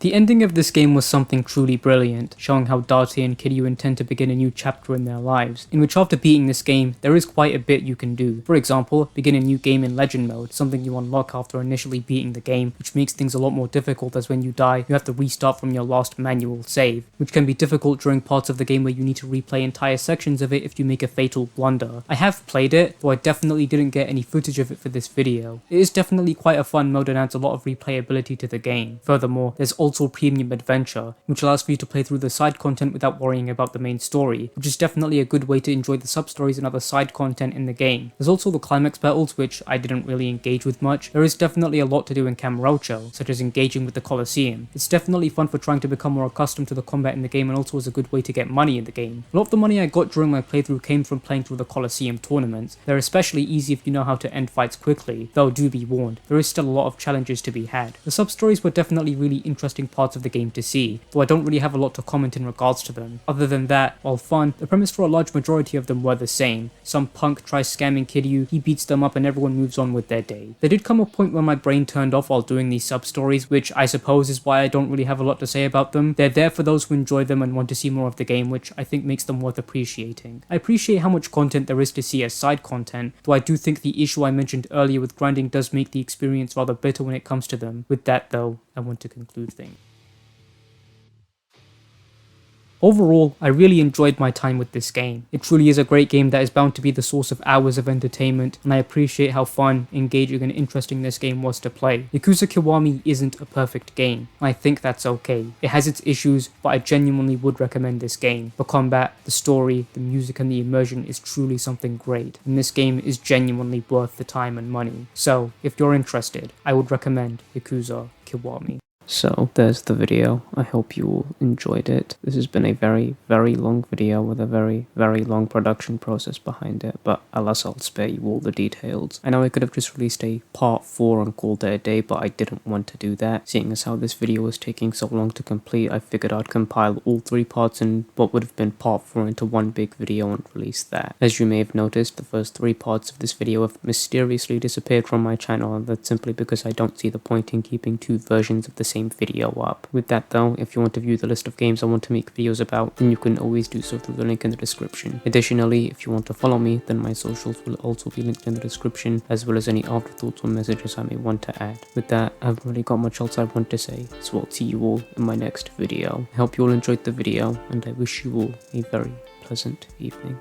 The ending of this game was something truly brilliant, showing how Date and Kiryu intend to begin a new chapter in their lives, in which after beating this game, there is quite a bit you can do. For example, begin a new game in Legend mode, something you unlock after initially beating the game, which makes things a lot more difficult as when you die, you have to restart from your last manual save, which can be difficult during parts of the game where you need to replay entire sections of it if you make a fatal blunder. I have played it, though I definitely didn't get any footage of it for this video. It is definitely quite a fun mode and adds a lot of replayability to the game. Furthermore, there's also Premium Adventure, which allows for you to play through the side content without worrying about the main story, which is definitely a good way to enjoy the sub-stories and other side content in the game. There's also the climax battles, which I didn't really engage with much. There is definitely a lot to do in Kamurocho, such as engaging with the Colosseum. It's definitely fun for trying to become more accustomed to the combat in the game and also is a good way to get money in the game. A lot of the money I got during my playthrough came from playing through the Colosseum tournaments. They're especially easy if you know how to end fights quickly, though do be warned, there is still a lot of challenges to be had. The sub-stories were definitely really interesting parts of the game to see, though I don't really have a lot to comment in regards to them. Other than that, while fun, the premise for a large majority of them were the same. Some punk tries scamming Kiryu, he beats them up and everyone moves on with their day. There did come a point where my brain turned off while doing these sub-stories, which I suppose is why I don't really have a lot to say about them. They're there for those who enjoy them and want to see more of the game, which I think makes them worth appreciating. I appreciate how much content there is to see as side content, though I do think the issue I mentioned earlier with grinding does make the experience rather bitter when it comes to them. With that though, I want to conclude things. Overall, I really enjoyed my time with this game. It truly is a great game that is bound to be the source of hours of entertainment, and I appreciate how fun, engaging and interesting this game was to play. Yakuza Kiwami isn't a perfect game, and I think that's okay. It has its issues, but I genuinely would recommend this game. The combat, the story, the music and the immersion is truly something great, and this game is genuinely worth the time and money. So, if you're interested, I would recommend Yakuza Kiwami. So there's the video. I hope you all enjoyed it. This has been a very, very long video with a very, very long production process behind it, but alas, I'll spare you all the details. I know I could have just released a part 4 and called it a day, but I didn't want to do that. Seeing as how this video was taking so long to complete, I figured I'd compile all 3 parts in what would have been part 4 into one big video and release that. As you may have noticed, the first 3 parts of this video have mysteriously disappeared from my channel, and that's simply because I don't see the point in keeping 2 versions of the same video up. With that though, if you want to view the list of games I want to make videos about, then you can always do so through the link in the description. Additionally, if you want to follow me, then my socials will also be linked in the description, as well as any afterthoughts or messages I may want to add. With that, I haven't really got much else I want to say, so I'll see you all in my next video. I hope you all enjoyed the video, and I wish you all a very pleasant evening.